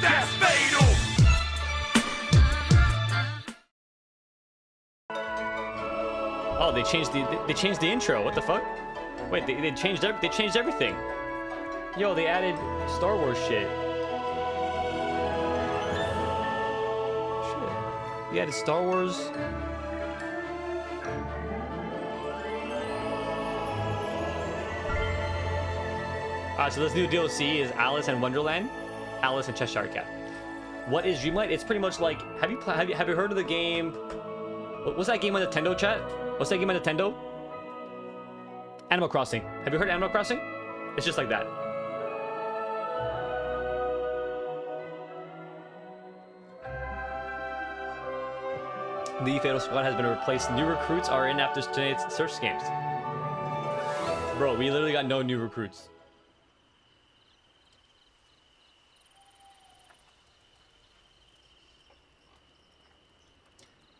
That's fatal. Oh, they changed the intro. What the fuck? Wait, they changed everything. Yo, they added Star Wars shit. Shit. They added Star Wars. Alright, so this new DLC is Alice and Wonderland, Alice and Cheshire Cat. What is Dreamlight? It's pretty much like, have you heard of the game? What's that game on Nintendo, chat? What's that game on Nintendo? Animal Crossing. Have you heard of Animal Crossing? It's just like that. The Fatal Squad has been replaced. New recruits are in after tonight's search games. Bro, we literally got no new recruits.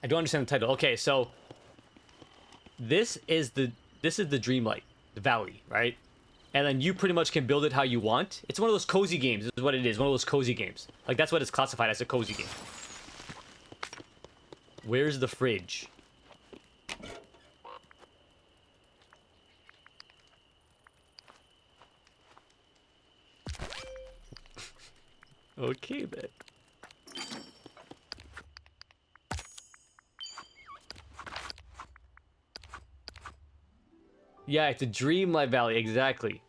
I don't understand the title. Okay, so this is the Dreamlight, the Valley, right? And then you pretty much can build it how you want. It's one of those cozy games. Is what it is. One of those cozy games. Like that's what it's classified as, a cozy game. Where's the fridge? Okay, then. Yeah, it's a Dreamlight Valley, exactly.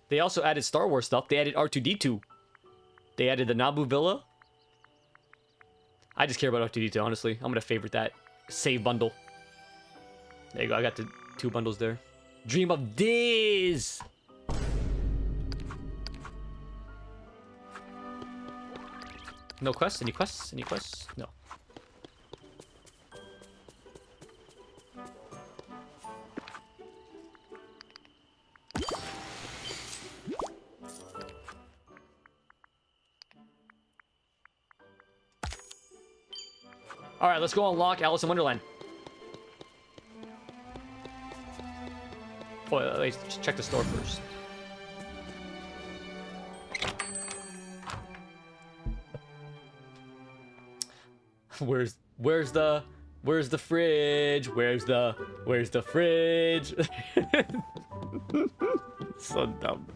They also added Star Wars stuff. They added R2-D2. They added the Naboo Villa. I just care about R2-D2, honestly. I'm gonna favorite that save bundle. There you go. I got the 2 bundles there. Dream of Diz. No quests? Any quests? Any quests? No. All right, let's go unlock Alice in Wonderland. Oh, let's check the store first. Where's the fridge? Where's the fridge? So dumb.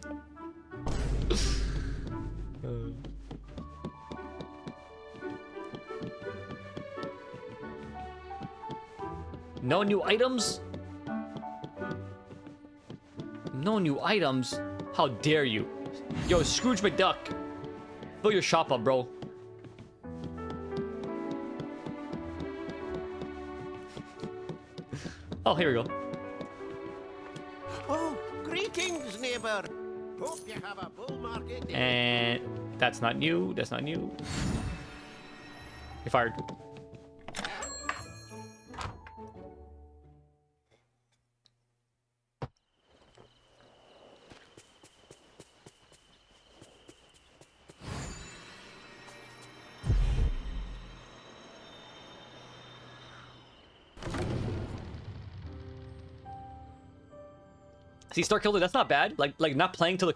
No new items? No new items? How dare you? Yo, Scrooge McDuck. Fill your shop up, bro. Oh, here we go. Oh, greetings, neighbor. Hope you have a bull market day. And that's not new. That's not new. You're fired. See, Star Killer, that's not bad. Like not playing since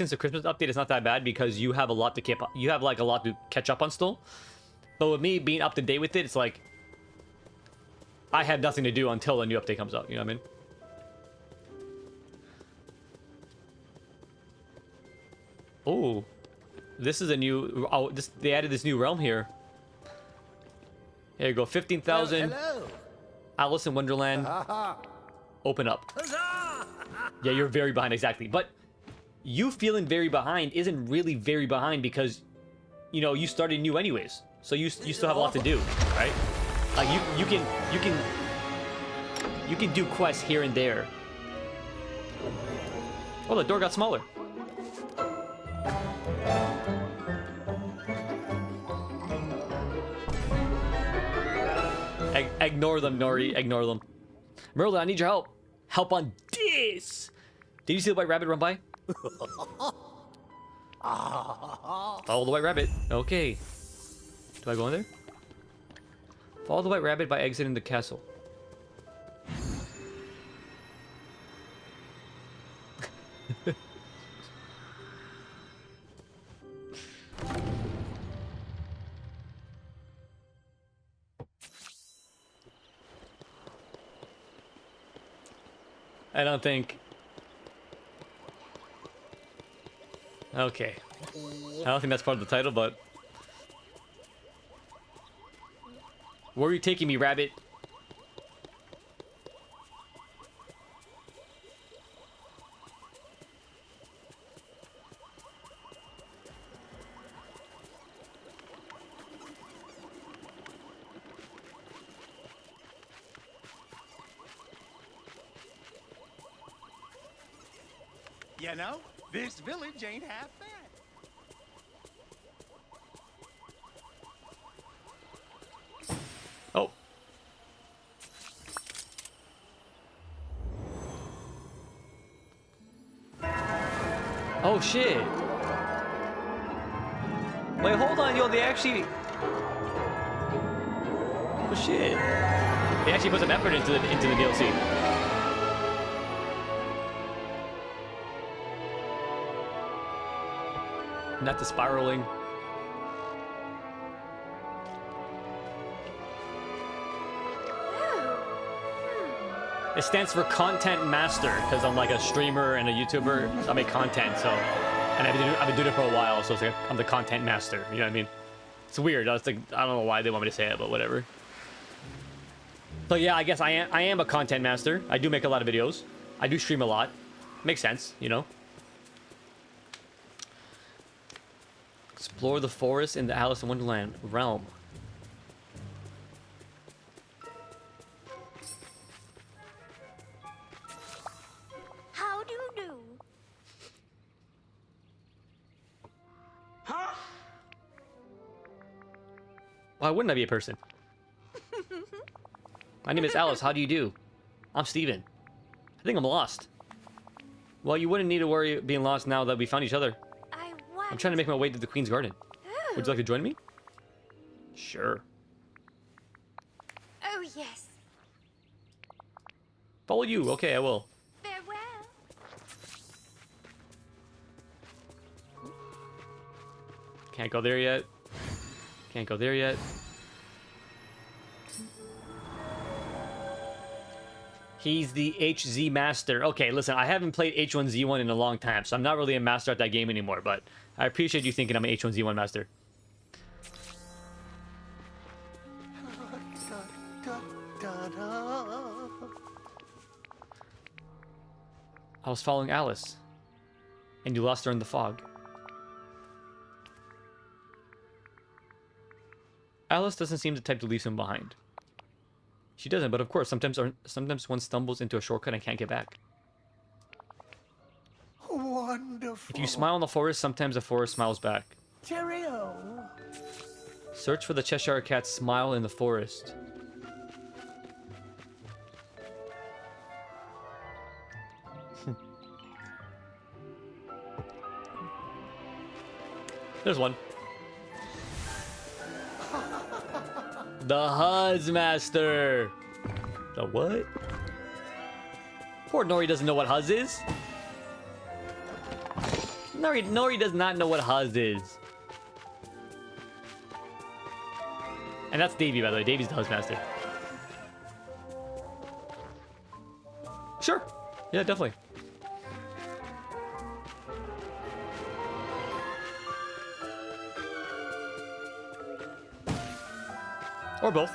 the Christmas update is not that bad because you have a lot to keep. You have like a lot to catch up on still. But with me being up to date with it, it's like I have nothing to do until a new update comes out. You know what I mean? Oh, this is a new. Oh, they added this new realm here. Here you go, 15,000. Hello. Alice in Wonderland. Open up. Yeah, you're very behind, exactly. But you feeling very behind isn't really very behind because, you know, you started new anyways. So you still have a lot to do, right? Like you can do quests here and there. Oh, the door got smaller. Ignore them, Nori. Ignore them. Merlin, I need your help. Help on this. Did you see the white rabbit run by? Follow the white rabbit. Okay. Do I go in there? Follow the white rabbit by exiting the castle. I don't think. Okay. I don't think that's part of the title, but. Where are you taking me, rabbit? You know, this village ain't half bad. Oh. Oh shit. Wait, hold on, yo, they actually. Oh shit. They actually put some effort into the DLC. Not the spiraling. It stands for Content Master because I'm like a streamer and a YouTuber. So I make content, so and I've been doing it for a while, so it's like I'm the Content Master. You know what I mean? It's weird. I was like, I don't know why they want me to say it, but whatever. So yeah, I guess I am a Content Master. I do make a lot of videos. I do stream a lot. Makes sense, you know. Explore the forest in the Alice in Wonderland realm. How do you do? Huh? Why wouldn't I be a person? My name is Alice. How do you do? I'm Steven. I think I'm lost. Well, you wouldn't need to worry being lost now that we found each other. I'm trying to make my way to the Queen's Garden. Would you like to join me? Sure. Oh, yes. Follow you. Okay, I will. Farewell. Can't go there yet. Can't go there yet. He's the HZ master. Okay, listen, I haven't played H1Z1 in a long time, so I'm not really a master at that game anymore, but I appreciate you thinking I'm an H1Z1 master. I was following Alice, and you lost her in the fog. Alice doesn't seem the type to leave him behind. She doesn't, but of course, sometimes one stumbles into a shortcut and can't get back. Wonderful. If you smile in the forest, sometimes the forest smiles back. Cheerio. Search for the Cheshire Cat's smile in the forest. There's one. The Huzzmaster. The what? Poor Nori doesn't know what Huzz is. Nori does not know what Huzz is. And that's Davey, by the way. Davey's the Huzzmaster. Sure. Yeah, definitely. Or both.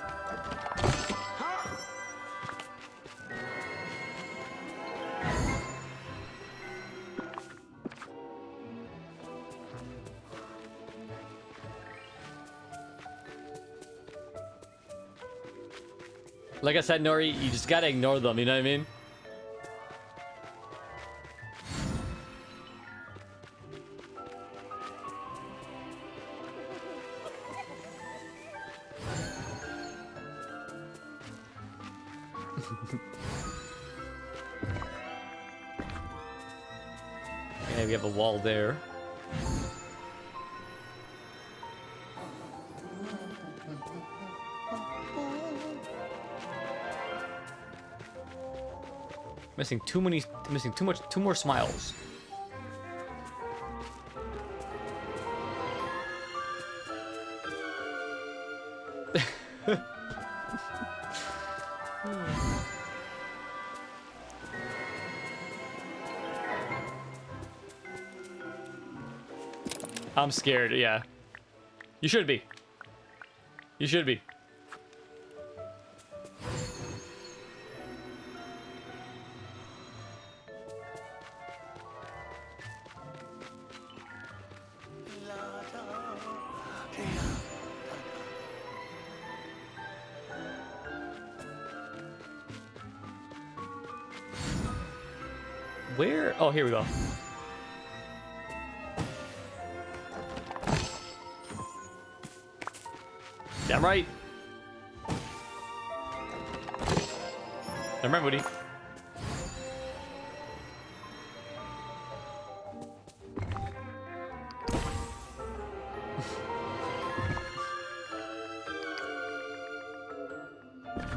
Like I said, Nori, you just gotta ignore them, you know what I mean? Okay, we have a wall there. Missing too much, two more smiles. I'm scared, yeah. You should be. You should be. Where? Oh, here we go. Damn right. Damn right, buddy.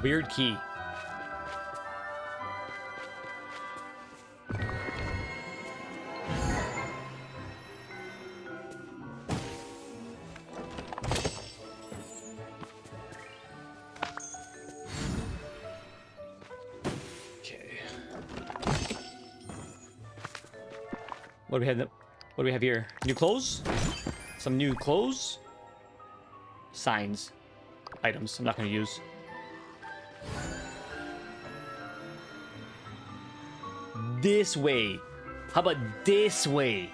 Weird key. What do we have? What do we have here? New clothes? Some new clothes? Signs. Items I'm not going to use. This way. How about this way?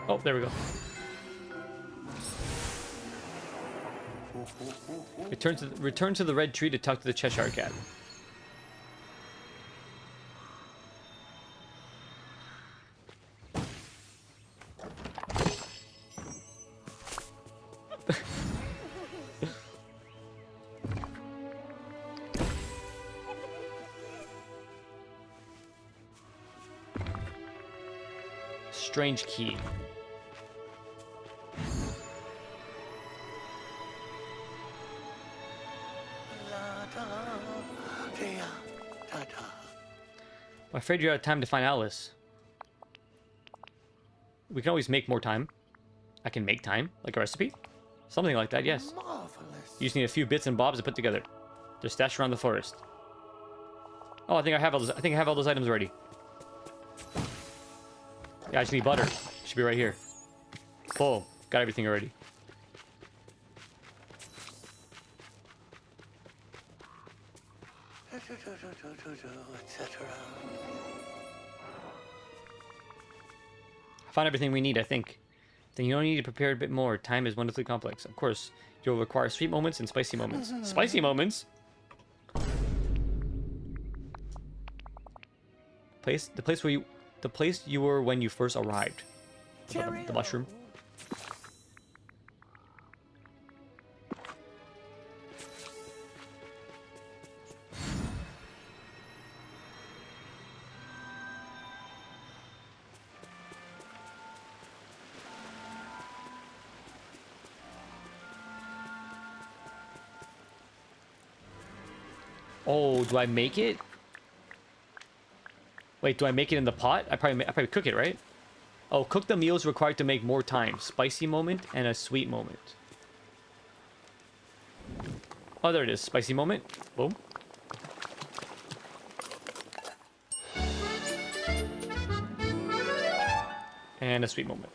Oh, there we go. Return to the red tree to talk to the Cheshire Cat. Strange key. I'm afraid you're out of time to find Alice. We can always make more time. I can make time, like a recipe? Something like that, yes. You just need a few bits and bobs to put together. They're stashed around the forest. Oh, I think I have all those. I think I have all those items ready. Yeah, I just need butter. Should be right here. Boom. Got everything already. I found everything we need, I think. Then you only need to prepare a bit more. Time is wonderfully complex. Of course, you'll require sweet moments and spicy moments. Spicy moments? The place you were when you first arrived. The mushroom. Oh, do I make it? Wait, do I make it in the pot? I probably cook it, right? Oh, cook the meals required to make more time. Spicy moment and a sweet moment. Oh, there it is. Spicy moment. Boom. And a sweet moment.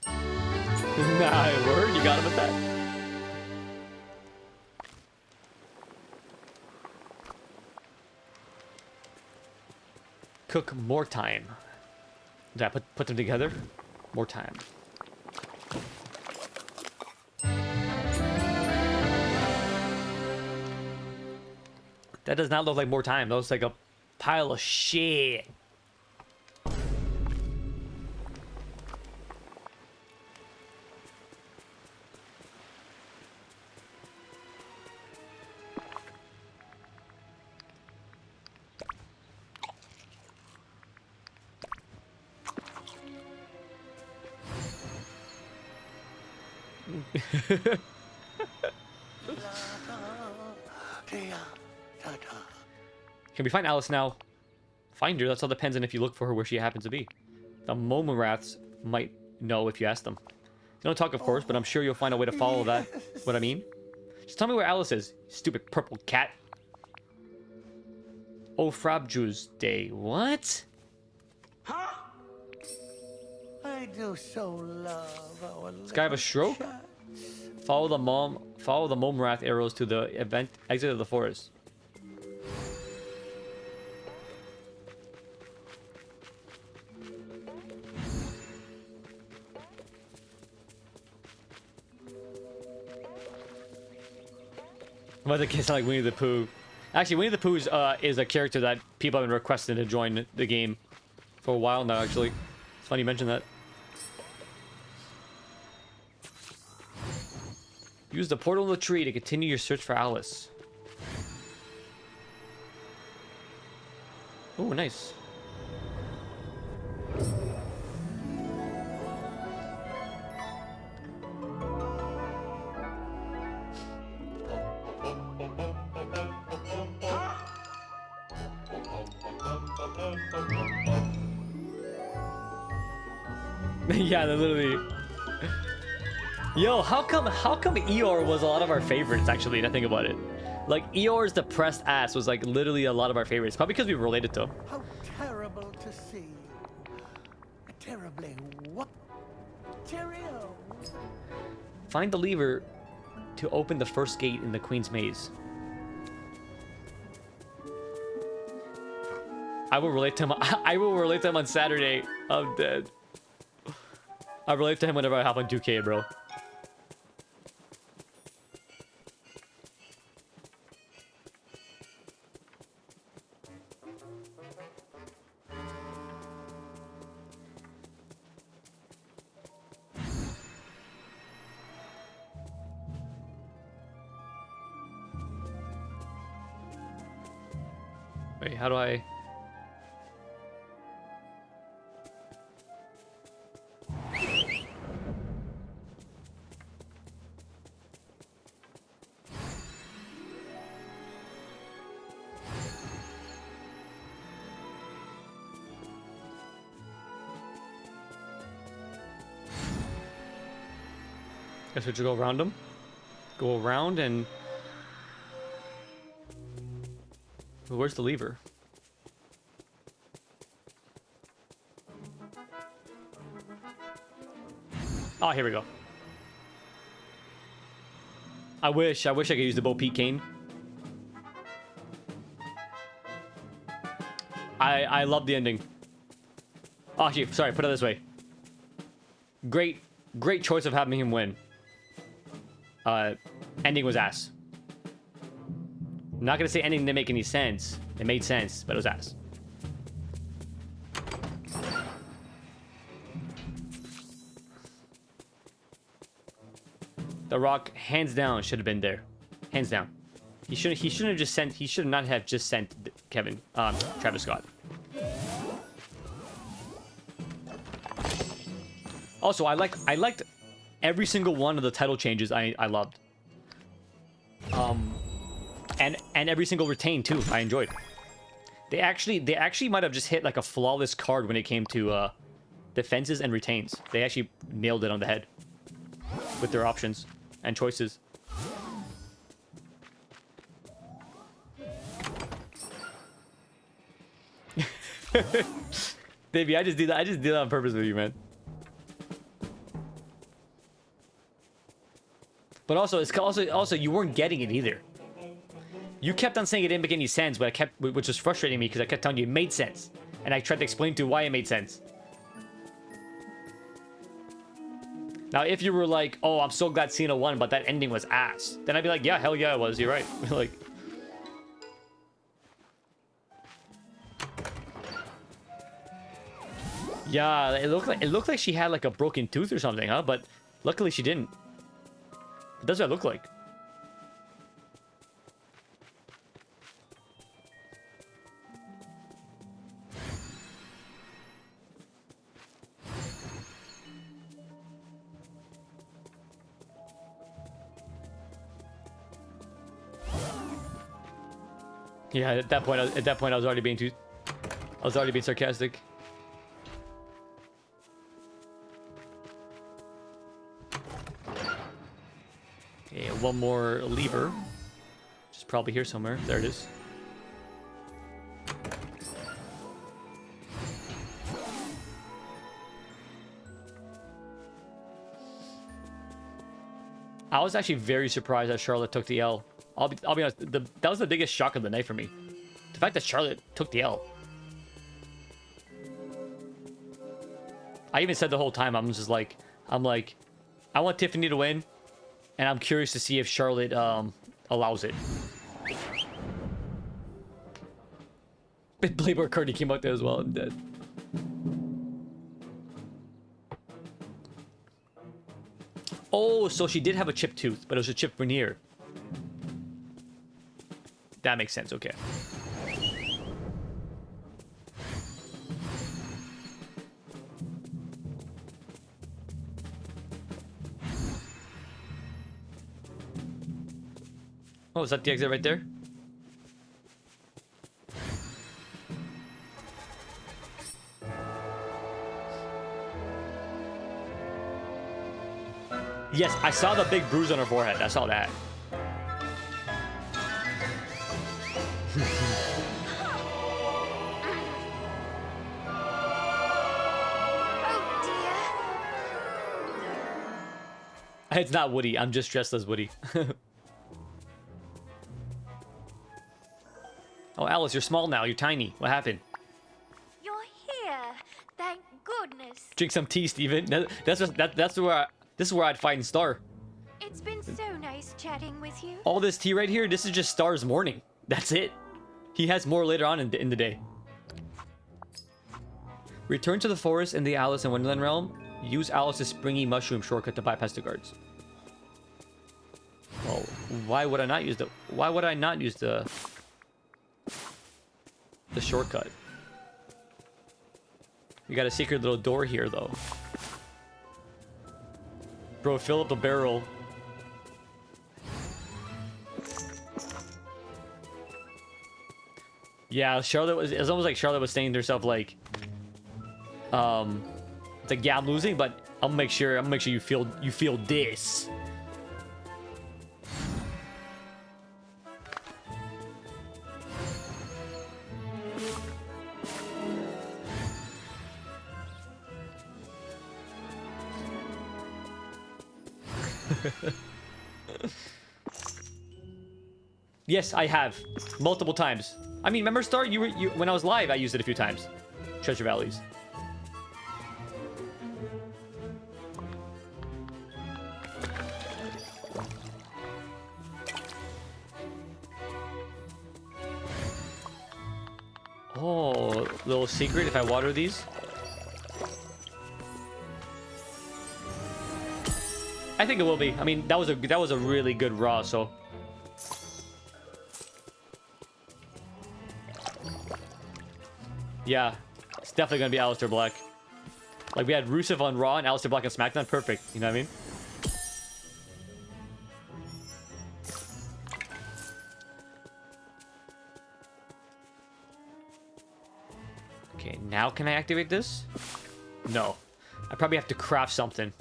Nah, word? You got him with that? Cook more time. Did I put them together? More time. That does not look like more time. That looks like a pile of shit. Can we find Alice now? Find her, that's all depends on if you look for her where she happens to be. The Momaraths might know if you ask them. They don't talk, of course, but I'm sure you'll find a way to follow that. What I mean? Just tell me where Alice is, stupid purple cat. Oh, Frabju's Day. What? I do so love our This guy have a stroke? Follow the Momrath arrows to the exit of the forest. I'm about to kiss like Winnie the Pooh. Actually, Winnie the Pooh is a character that people have been requesting to join the game for a while now, actually. It's funny you mention that. Use the portal in the tree to continue your search for Alice. Oh, nice. Yeah, they're literally. Yo, how come Eeyore was a lot of our favorites, actually, to think about it? Like, Eeyore's depressed ass was, like, literally a lot of our favorites. Probably because we related to him. How terrible to see. Terribly what? Cheerio. Find the lever to open the first gate in the Queen's Maze. I will relate to him. I will relate to him on Saturday. I'm dead. I relate to him whenever I hop on 2K, bro. Wait, how do I... Guess we should go around them. Go around and... Where's the lever? Oh, here we go. I wish I could use the Bo Peep cane. I love the ending. Oh, actually, sorry, put it this way. Great choice of having him win. Ending was ass. I'm not gonna say ending didn't make any sense. It made sense, but it was ass. The Rock, hands down, should have been there. Hands down. He shouldn't have just sent. He should not have just sent Travis Scott. Also, I liked every single one of the title changes. I loved. And every single retain too. I enjoyed. They actually might have just hit like a flawless card when it came to defenses and retains. They actually nailed it on the head with their options and choices. Baby, I just did that on purpose with you, man. But also, it's also you weren't getting it either. You kept on saying it didn't make any sense, but which was frustrating me because I kept telling you it made sense, and I tried to explain to you why it made sense. Now, if you were like, "Oh, I'm so glad Cena won, but that ending was ass," then I'd be like, "Yeah, hell yeah, it was. You're right." Like, yeah, it looked like she had like a broken tooth or something, huh? But luckily she didn't. That's what it looked like. Yeah, at that point, I was already being sarcastic. Okay, one more lever. Which is probably here somewhere. There it is. I was actually very surprised that Charlotte took the L. I'll be honest, that was the biggest shock of the night for me. The fact that Charlotte took the L. I even said the whole time, I'm like, I want Tiffany to win, and I'm curious to see if Charlotte allows it. Playboy Cardi came out there as well. I'm dead. Oh, so she did have a chipped tooth, but it was a chipped veneer. That makes sense, okay. Oh, is that the exit right there? Yes, I saw the big bruise on her forehead. I saw that. Oh dear. It's not Woody. I'm just dressed as Woody. Oh, Alice, you're small now. You're tiny. What happened? You're here. Thank goodness. Drink some tea, Steven. This is where I'd find Star. It's been so nice chatting with you. All this tea right here, this is just Star's morning. That's it. He has more later on in the day. Return to the forest in the Alice in Wonderland realm. Use Alice's springy mushroom shortcut to bypass the guards. Well, why would I not use the shortcut? We got a secret little door here though. Bro, fill up the barrel. Yeah, it's almost like Charlotte was saying to herself like, it's like, yeah, I'm losing, but I'm gonna make sure you feel this. Yes, I have multiple times. I mean, remember, Star? You when I was live, I used it a few times. Treasure Valleys. Oh, little secret. If I water these, I think it will be. I mean, that was a really good raw. So. Yeah, it's definitely gonna be Aleister Black. Like, we had Rusev on Raw and Aleister Black on SmackDown. Perfect, you know what I mean? Okay, now can I activate this? No. I probably have to craft something.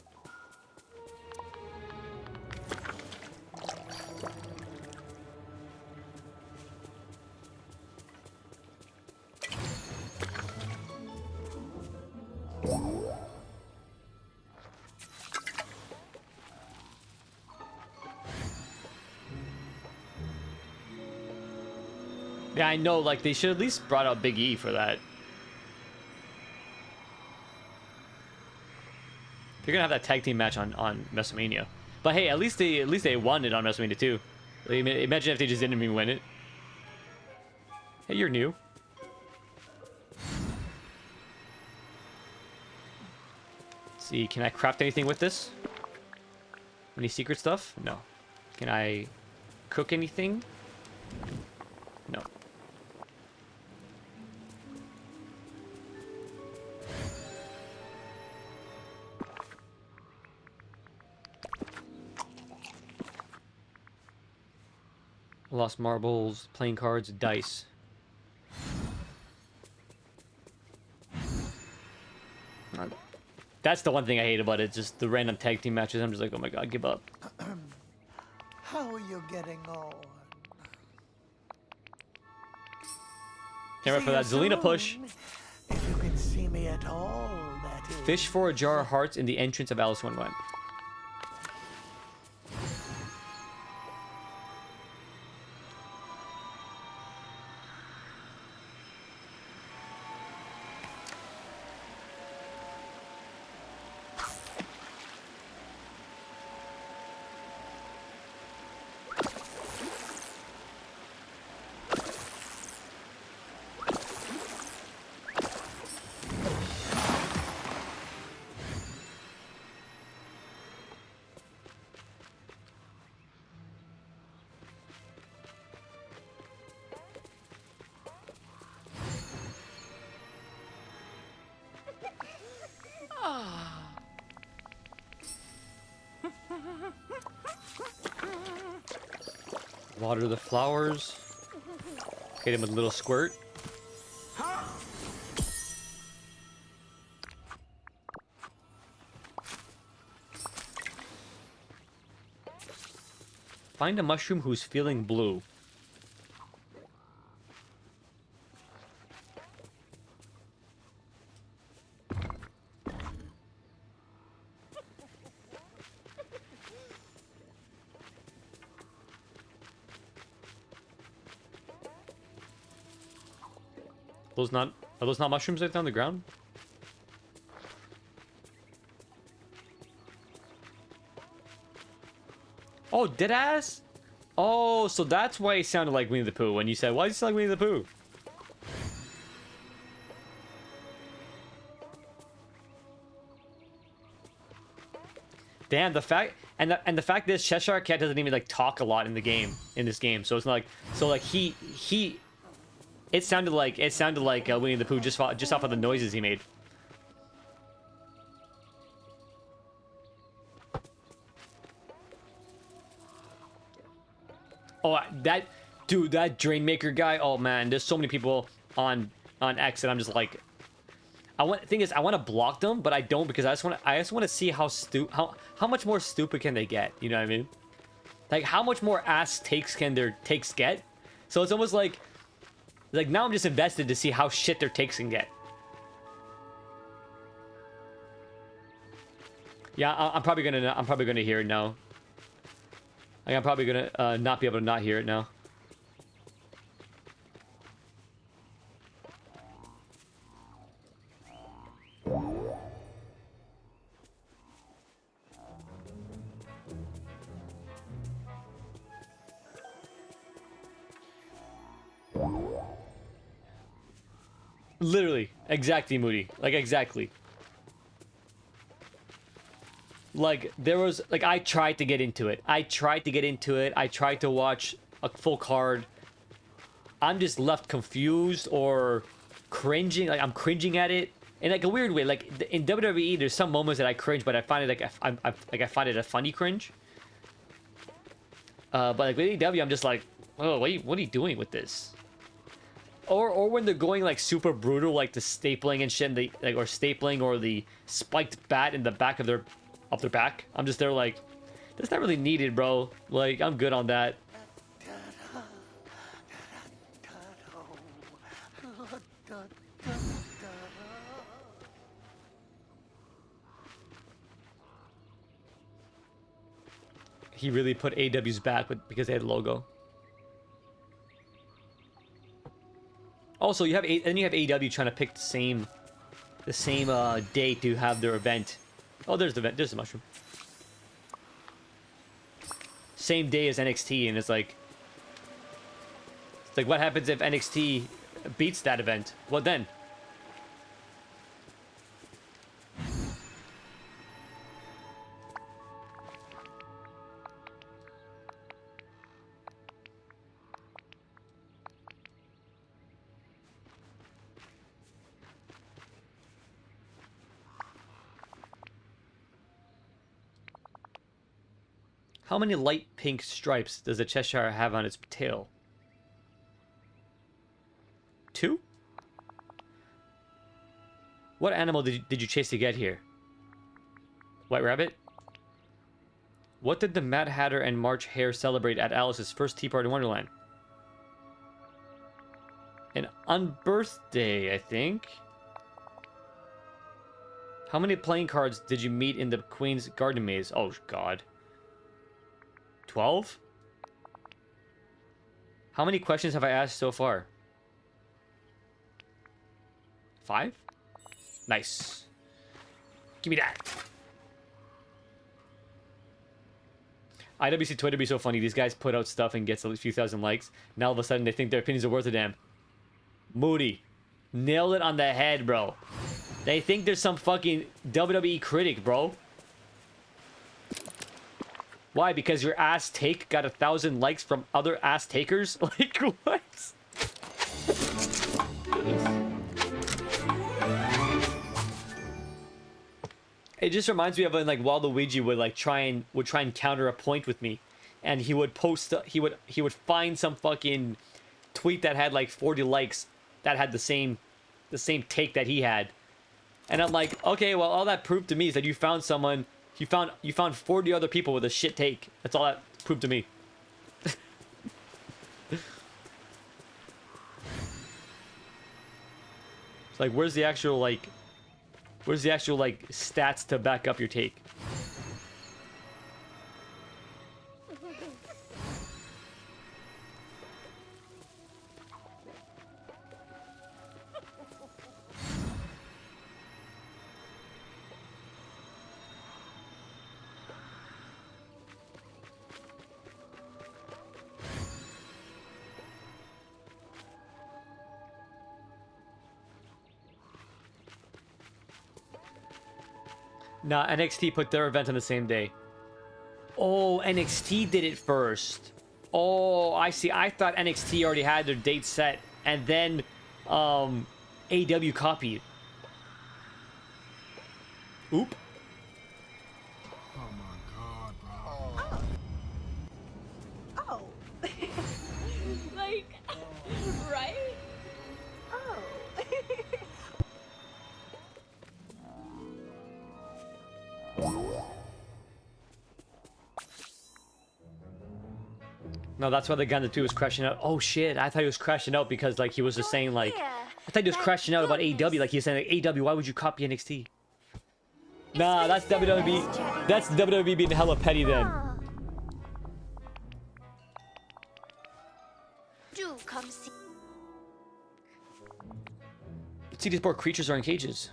Yeah, I know, like, they should at least brought out Big E for that. They're gonna have that tag team match on WrestleMania. But hey, at least they won it on WrestleMania too. Like, imagine if they just didn't even win it. Hey, you're new. Let's see, can I craft anything with this? Any secret stuff? No. Can I cook anything? No. Lost marbles, playing cards, dice. That's the one thing I hate about it, just the random tag team matches. I'm just like, oh my god, give up. How are you getting on? Can't wait for that See you Zelina push. soon. If you can see me at all, that is. Fish for a jar of hearts in the entrance of Alice in Wonderland. Water the flowers. Hit him with a little squirt. Find a mushroom who's feeling blue. Are those not mushrooms right on the ground? Oh, deadass? Oh, so that's why it sounded like Winnie the Pooh when you said, why does it sound like Winnie the Pooh? Damn, the fact and the fact is Cheshire Cat doesn't even like talk a lot in the game in this game, so it's not like he it sounded like Winnie the Pooh just off of the noises he made. Oh, that dude, that Drainmaker guy. Oh man, there's so many people on X, and I'm just like, thing is, I want to block them, but I don't because I just want to see how much more stupid can they get. You know what I mean? Like how much more ass takes can their takes get? So it's almost like now I'm just invested to see how shit their takes can get. Yeah, I'm probably gonna hear it now. Like, I'm probably gonna not be able to not hear it now. Literally, exactly, Moody. Like, exactly. Like, there was, like, I tried to get into it. I tried to watch a full card. I'm just left confused or cringing. Like, I'm cringing at it. In, like, a weird way. Like, in WWE, there's some moments that I cringe, but I find it, like, I find it a funny cringe. But, like, with AEW, I'm just like, oh, what are you doing with this? Or when they're going like super brutal, like the stapling and shit, and or stapling or the spiked bat in the back of their back. I'm just there like, that's not really needed, bro. Like, I'm good on that. He really put AW's back because they had a logo. Also, you have AEW trying to pick the same day to have their event. Oh, there's the event. There's the mushroom. Same day as NXT, and it's like what happens if NXT beats that event? What then? How many light pink stripes does a Cheshire have on its tail? 2? What animal did you chase to get here? White rabbit? What did the Mad Hatter and March Hare celebrate at Alice's first tea party in Wonderland? An unbirthday, I think. How many playing cards did you meet in the Queen's Garden Maze? Oh, God. 12? How many questions have I asked so far? 5? Nice. Give me that. IWC Twitter be so funny. These guys put out stuff and gets a few thousand likes. Now all of a sudden they think their opinions are worth a damn. Moody. Nailed it on the head, bro. They think there's some fucking WWE critic, bro. Why? Because your ass take got 1,000 likes from other ass takers? Like, what? It just reminds me of when, like, Waluigi would like try and counter a point with me, and he would post he would find some fucking tweet that had like 40 likes that had the same take that he had, and I'm like, okay, well, all that proved to me is that you found someone, you found 40 other people with a shit take. That's all that proved to me. It's like, where's the actual like stats to back up your take? Nah, NXT put their event on the same day. Oh, NXT did it first. Oh, I see. I thought NXT already had their date set, and then AW copied. Oop. Oh my god, bro. Oh. Like, right? Oh. No, that's why the guy in the 2 was crashing out. Oh shit, I thought he was crashing out because like he was just saying like, I thought he was crashing out about AEW, like he was saying like, AEW, why would you copy NXT? Nah, that's WWE. That's WWE being hella petty then. Do come see. See, these poor creatures are in cages.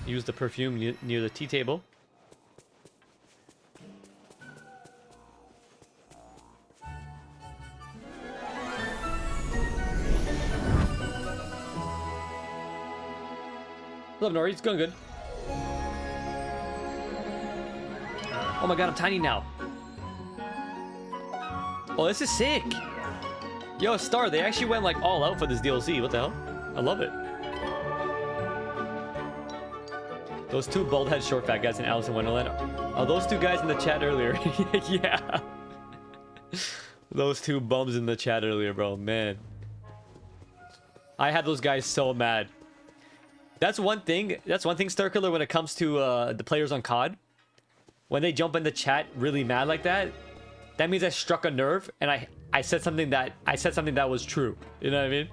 Use the perfume near the tea table. Love Nori, it's going good. Oh my god, I'm tiny now. Oh, this is sick. Yo, Star, they actually went like all out for this DLC. What the hell? I love it. Those 2 bald head short fat guys in Alice in Wonderland. Oh, those 2 guys in the chat earlier. Yeah. Those 2 bums in the chat earlier, bro. Man. I had those guys so mad. That's one thing, Starkiller, when it comes to the players on COD. When they jump in the chat really mad like that, that means I struck a nerve and I said something that was true. You know what I mean?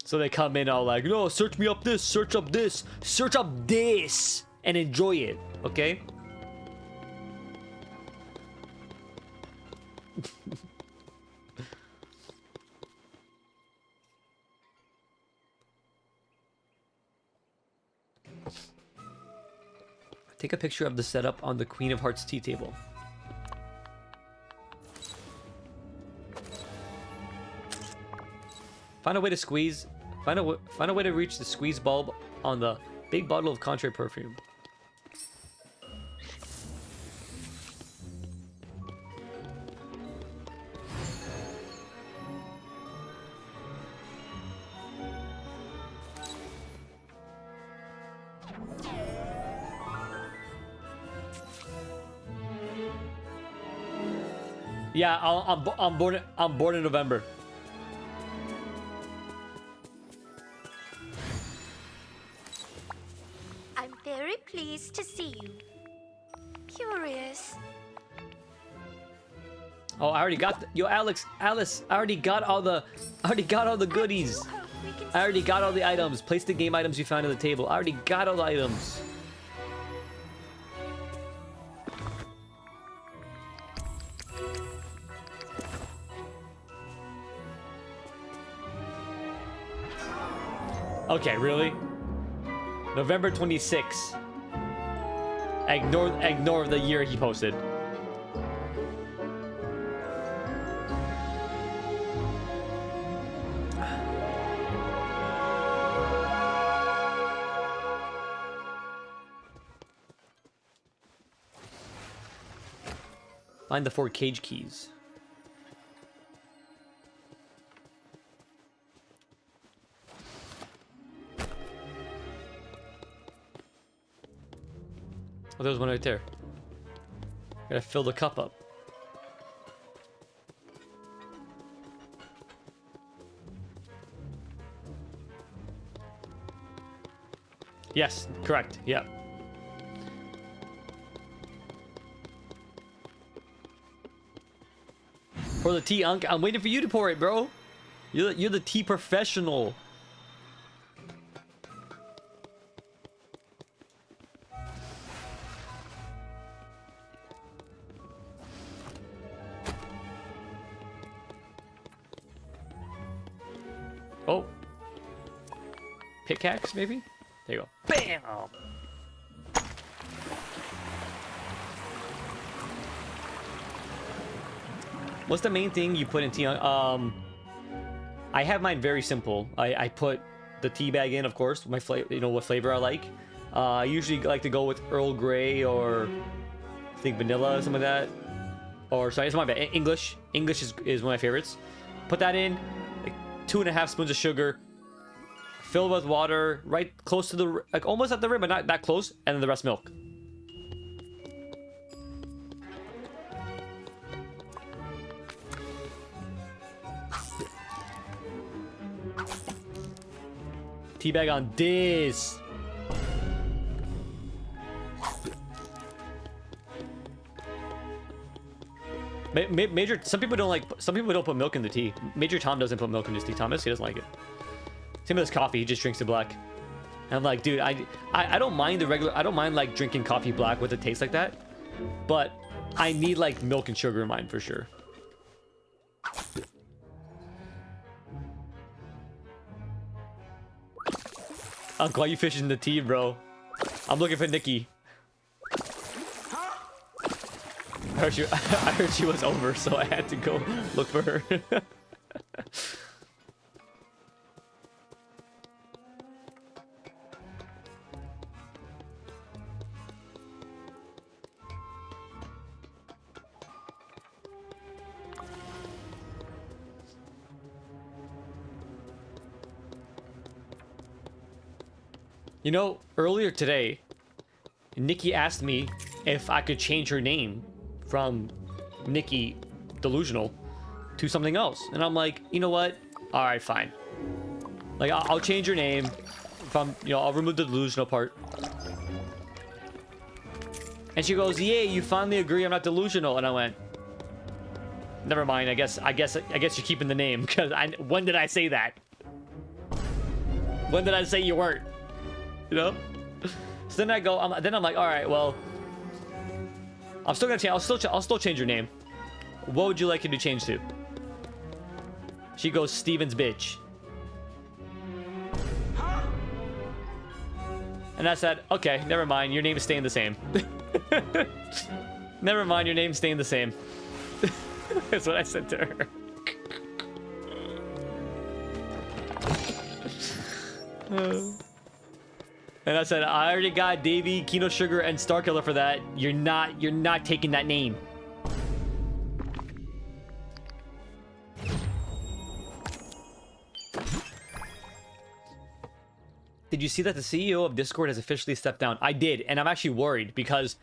So they come in all like, no, search me up this, search up this, search up this, and enjoy it, okay? Take a picture of the setup on the Queen of Hearts tea table. Find a way to squeeze. Find a way to reach the squeeze bulb on the big bottle of Contrary perfume. Yeah, I'm born in November. I'm very pleased to see you. Curious. Oh, I already got Alice, I already got all the goodies. I do hope we can I already got all the items. Place the game items you found on the table. I already got all the items. Okay, really? November 26th. Ignore the year he posted. Find the 4 cage keys. Oh, there's one right there. Gotta fill the cup up. Yes, correct. Yeah. Pour the tea, Unc. I'm waiting for you to pour it, bro. You're the tea professional. Oh. Pickaxe, maybe? There you go. Bam! What's the main thing you put in tea? I have mine very simple. I put the tea bag in, of course, my flavor, you know what flavor I like. I usually like to go with Earl Grey or I think vanilla, something like that. Or sorry, it's my bad. English. English is one of my favorites. Put that in. Like 2.5 spoons of sugar. Fill with water, right close to the, like almost at the rim, but not that close, and then the rest milk. Teabag on this. Major, some people don't put milk in the tea. Major Tom doesn't put milk in his tea. Thomas, he doesn't like it. Same with his coffee, he just drinks it black. And I'm like, dude, I don't mind the regular, I don't mind like drinking coffee black with a taste like that. But I need like milk and sugar in mine for sure. Uncle, why you fishing the tea, bro? I'm looking for Nikki. I heard she was over, so I had to go look for her. You know, earlier today, Nikki asked me if I could change her name from Nikki Delusional to something else. And I'm like, you know what? All right, fine. Like, I'll change your name from, you know, I'll remove the delusional part. And she goes, yay, you finally agree I'm not delusional. And I went, never mind. I guess you're keeping the name, because when did I say that? When did I say you weren't? You know? So then I go, then I'm like, all right, well, I'm still gonna change. I'll still change your name. What would you like it to change to? She goes, Steven's bitch. And I said, okay, never mind. Your name is staying the same. Never mind. Your name's staying the same. That's what I said to her. And I said, I already got Davy, Kino Sugar, and Starkiller for that. You're not taking that name. Did you see that the CEO of Discord has officially stepped down? I did, and I'm actually worried because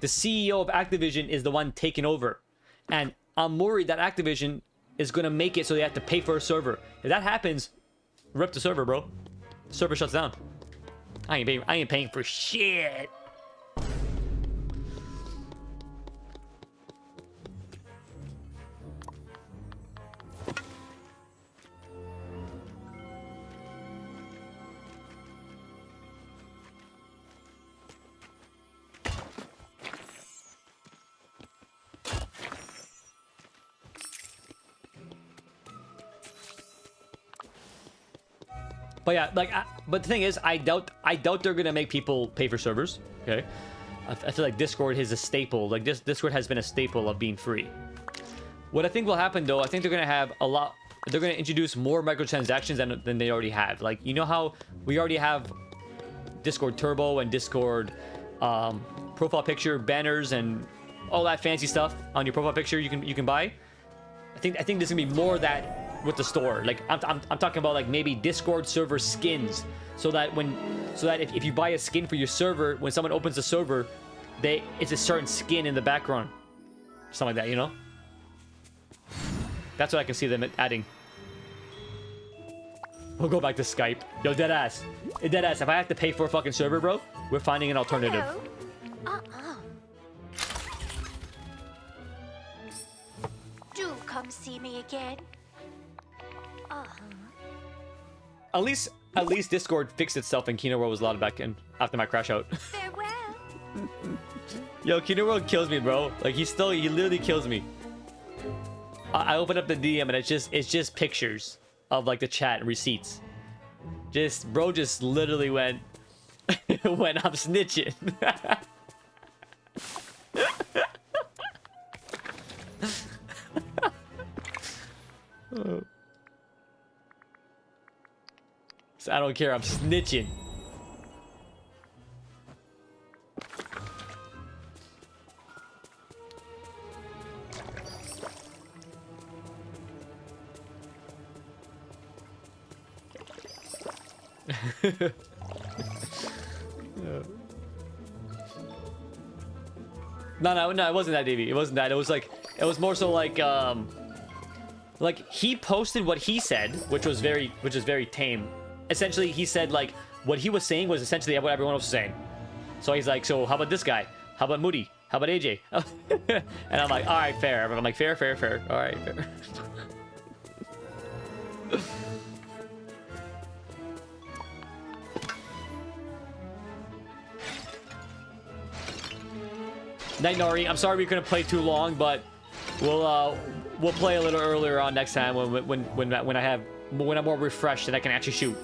the CEO of Activision is the one taking over. And I'm worried that Activision is gonna make it so they have to pay for a server. If that happens, rip the server, bro. Server shuts down. I ain't paying for shit. But yeah, like, but the thing is, I doubt they're gonna make people pay for servers. Okay, I feel like Discord is a staple. Like Discord has been a staple of being free. What I think will happen though, I think they're gonna have a lot. They're gonna introduce more microtransactions than they already have. Like, you know how we already have Discord Turbo and Discord profile picture banners and all that fancy stuff on your profile picture you can buy. I think there's gonna be more of that with the store. Like, I'm talking about like maybe Discord server skins, so that if you buy a skin for your server, when someone opens the server, it's a certain skin in the background, something like that, you know. That's what I can see them adding. We'll go back to Skype. Yo, deadass. Deadass, if I have to pay for a fucking server, bro, we're finding an alternative. Hello? Do come see me again. At least Discord fixed itself and Kino World was allowed back in after my crash out. Farewell. Yo, Kino World kills me, bro. Like, he literally kills me. I open up the DM and it's just pictures of like the chat and receipts. Bro just literally went when I'm snitching. So I don't care, I'm snitching. No, it wasn't that, Davey. It wasn't that. It was more so like he posted what he said, which is very tame. Essentially, he said like what he was saying was essentially what everyone else was saying. So he's like, so how about this guy? How about Moody? How about AJ? And I'm like, all right, fair. I'm like, fair. All right, fair. Night Nori, I'm sorry we couldn't play too long, but we'll play a little earlier on next time when I'm more refreshed and I can actually shoot.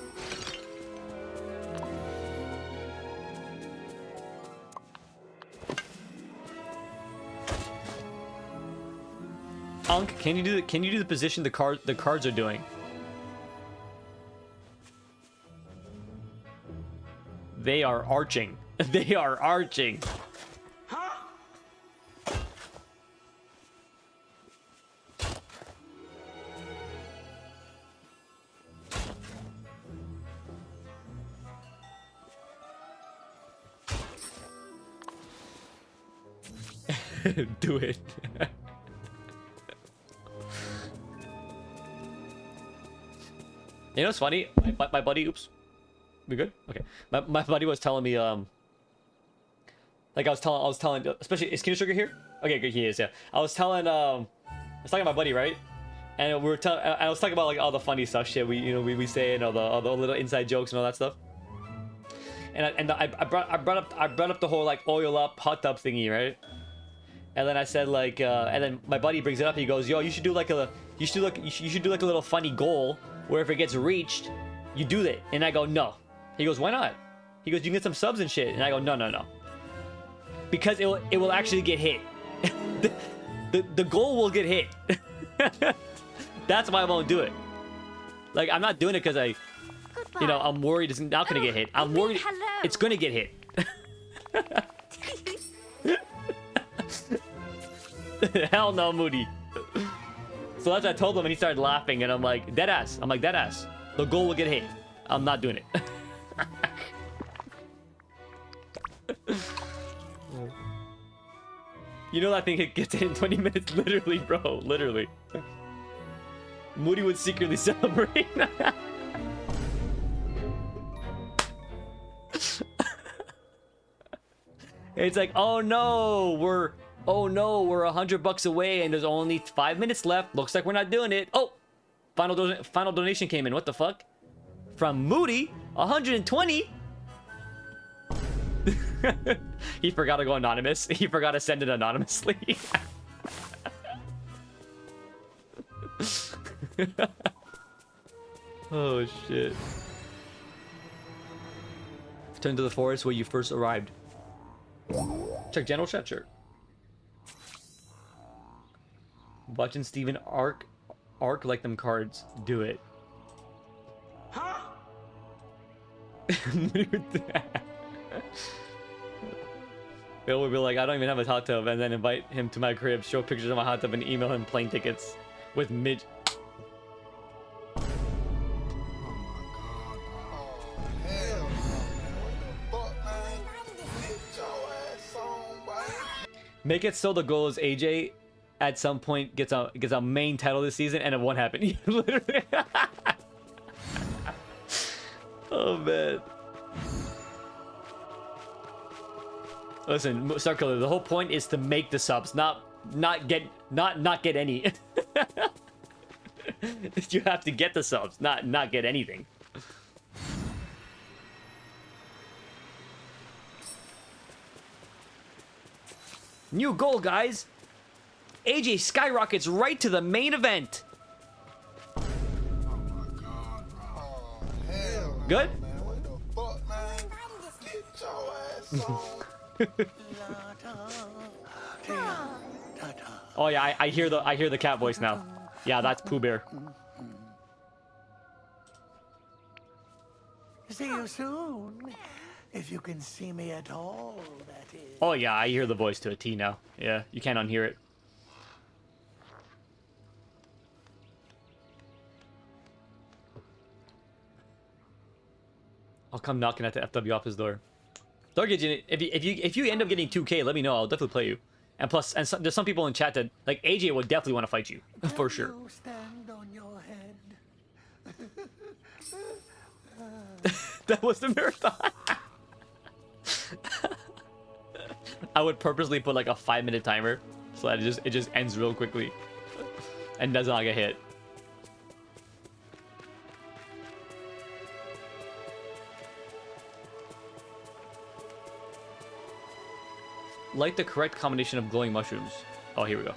Unk, can you do the position the cards are doing? They are arching. They are arching. Do it. You know what's funny? My buddy, oops. We good? Okay. My buddy was telling me, like I was telling, especially, is Kino Sugar here? Okay, good, he is, yeah. I was talking to my buddy, right? And I was talking about like all the funny stuff, shit we say, and all the little inside jokes and all that stuff. And I brought up the whole like oil up hot tub thingy, right? And then I said like, and then my buddy brings it up. He goes, "Yo, you should do like a little funny goal where if it gets reached, you do it." And I go, "No." He goes, "Why not?" He goes, "You can get some subs and shit." And I go, "No, because it will actually get hit. the goal will get hit. That's why I won't do it. Like, I'm not doing it because I'm worried it's not gonna get hit. I'm worried it's gonna get hit." Hell no, Moody. So that's what I told him, and he started laughing, and I'm like, deadass. I'm like, deadass. The goal will get hit. I'm not doing it. You know that thing gets it in 20 minutes, literally, bro. Literally. Moody would secretly celebrate. It's like, oh no, we're $100 away, and there's only 5 minutes left. Looks like we're not doing it. Oh, final donation came in. What the fuck? From Moody, 120. He forgot to go anonymous. He forgot to send it anonymously. Oh shit. Return to the forest where you first arrived. Check general chat, sure. Watching Steven arc like them cards. Do it. Bill would be like, I don't even have a hot tub, and then invite him to my crib, show pictures of my hot tub, and email him plane tickets with mid. Make it so the goal is AJ at some point gets a main title this season, and it won't happen. Literally. Oh man. Listen, Star Killer, the whole point is to make the subs, not get any. You have to get the subs, not get anything. New goal, guys. AJ skyrockets right to the main event. Good? Oh yeah, I hear the cat voice now. Yeah, that's Pooh Bear. See you soon. If you can see me at all, that is. Oh yeah, I hear the voice to a T now. Yeah, you can't unhear it. I'll come knocking at the FW office door. Dargage, if you end up getting 2K, let me know. I'll definitely play you. And plus, there's some people in chat that like AJ would definitely want to fight you for sure. You stand on your head. That was the marathon. I would purposely put like a 5-minute timer so that it just ends real quickly and does not get hit. Like the correct combination of glowing mushrooms. Oh, here we go.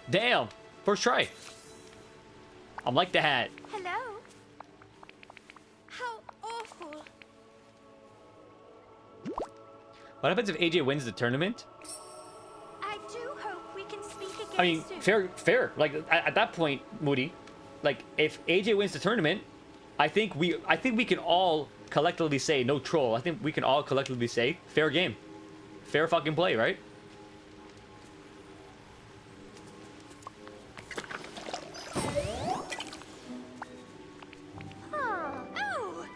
Damn! First try. I'm like the hat. Hello? How awful. What happens if AJ wins the tournament? I do hope we can speak again I mean, soon. fair. Like at that point, Moody, like if AJ wins the tournament, I think we can all collectively say no troll. I think we can all collectively say fair game, fair fucking play, right? Oh.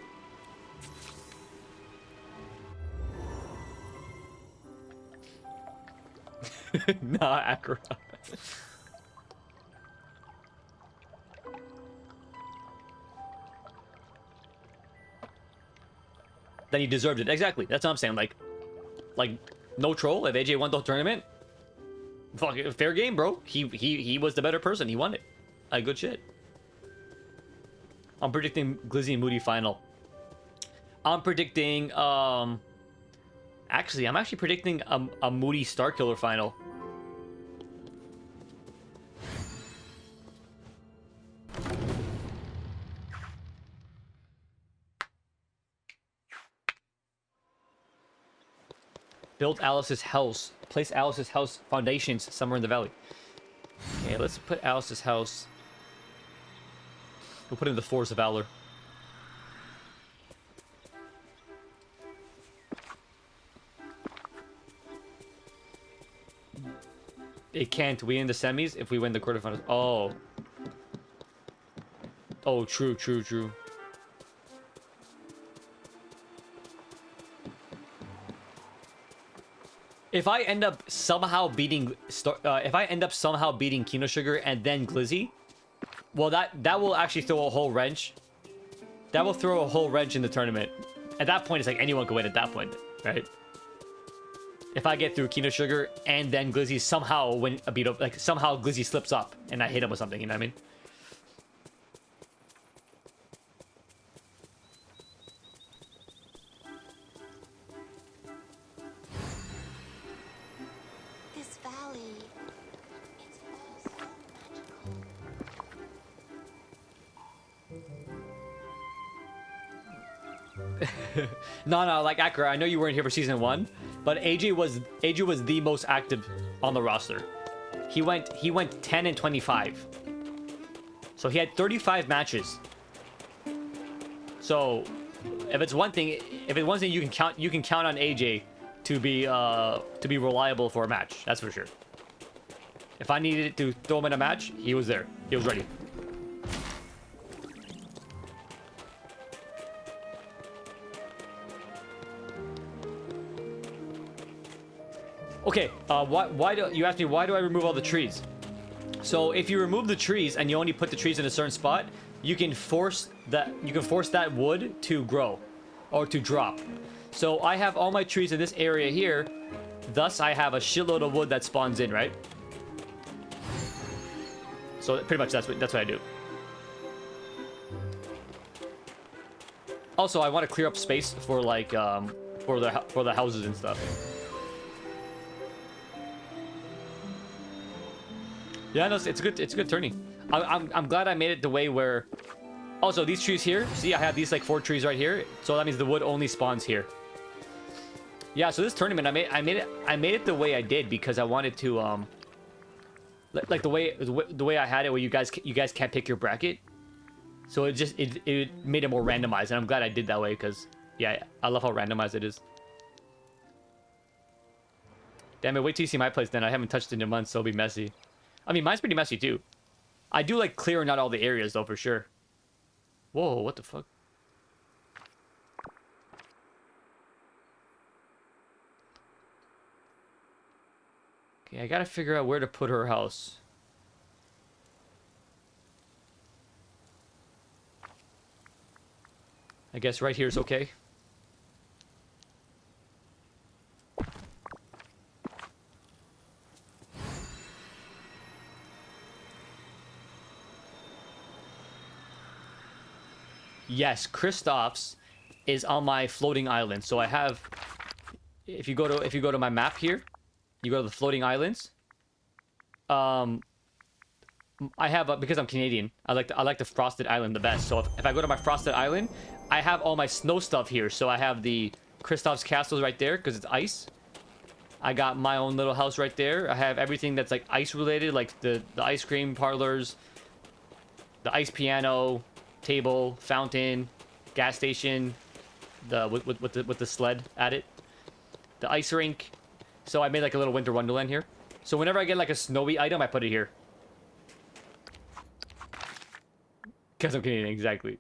Nah, Akira. Then he deserved it. Exactly. That's what I'm saying. Like no troll. If AJ won the tournament, fuck it, fair game, bro. He was the better person. He won it. Good shit. I'm predicting Glizzy and Moody final. I'm predicting actually, I'm actually predicting a Moody Starkiller final. Build Alice's house. Place Alice's house foundations somewhere in the valley. Okay, let's put Alice's house. We'll put it in the Forest of Valor. It can't. We in the semis if we win the quarterfinals. Oh. Oh, true. If I end up somehow beating Kino Sugar and then Glizzy, well, that will actually throw a whole wrench. That will throw a whole wrench in the tournament. At that point, it's like anyone can win at that point, right? If I get through Kino Sugar and then Glizzy somehow win a beat up, like somehow Glizzy slips up and I hit him with something, you know what I mean? This valley, it's all so magical. No, like Akira, I know you weren't here for season 1, but AJ was the most active on the roster. He went 10 and 25. So he had 35 matches. So if it's one thing you can count on AJ to be reliable for a match. That's for sure. If I needed to throw him in a match, he was there. He was ready. Okay, why do you ask me why do I remove all the trees? So if you remove the trees and you only put the trees in a certain spot, you can force that wood to grow or to drop. So I have all my trees in this area here, thus I have a shitload of wood that spawns in, right? So pretty much that's what I do. Also, I want to clear up space for like for the houses and stuff. Yeah, no, it's good. It's good turning. I'm glad I made it the way where. Also, these trees here. See, I have these like 4 trees right here. So that means the wood only spawns here. Yeah. So this tournament, I made it the way I did because I wanted to like the way I had it, where you guys can't pick your bracket. So it made it more randomized, and I'm glad I did that way because yeah, I love how randomized it is. Damn it! Wait till you see my place. Then I haven't touched it in a month, so it'll be messy. I mean, mine's pretty messy too. I do like clearing out all the areas though, for sure. Whoa, what the fuck? Okay, I gotta figure out where to put her house. I guess right here is okay. Yes, Kristoff's is on my floating island. So I have, if you go to my map here, you go to the floating islands. I have because I'm Canadian. I like the frosted island the best. So if I go to my frosted island, I have all my snow stuff here. So I have the Kristoff's castles right there because it's ice. I got my own little house right there. I have everything that's like ice related, like the ice cream parlors, the ice piano, table, fountain, gas station, with the sled at it, the ice rink. So I made like a little winter wonderland here. So whenever I get like a snowy item, I put it here. Because I'm Canadian, exactly.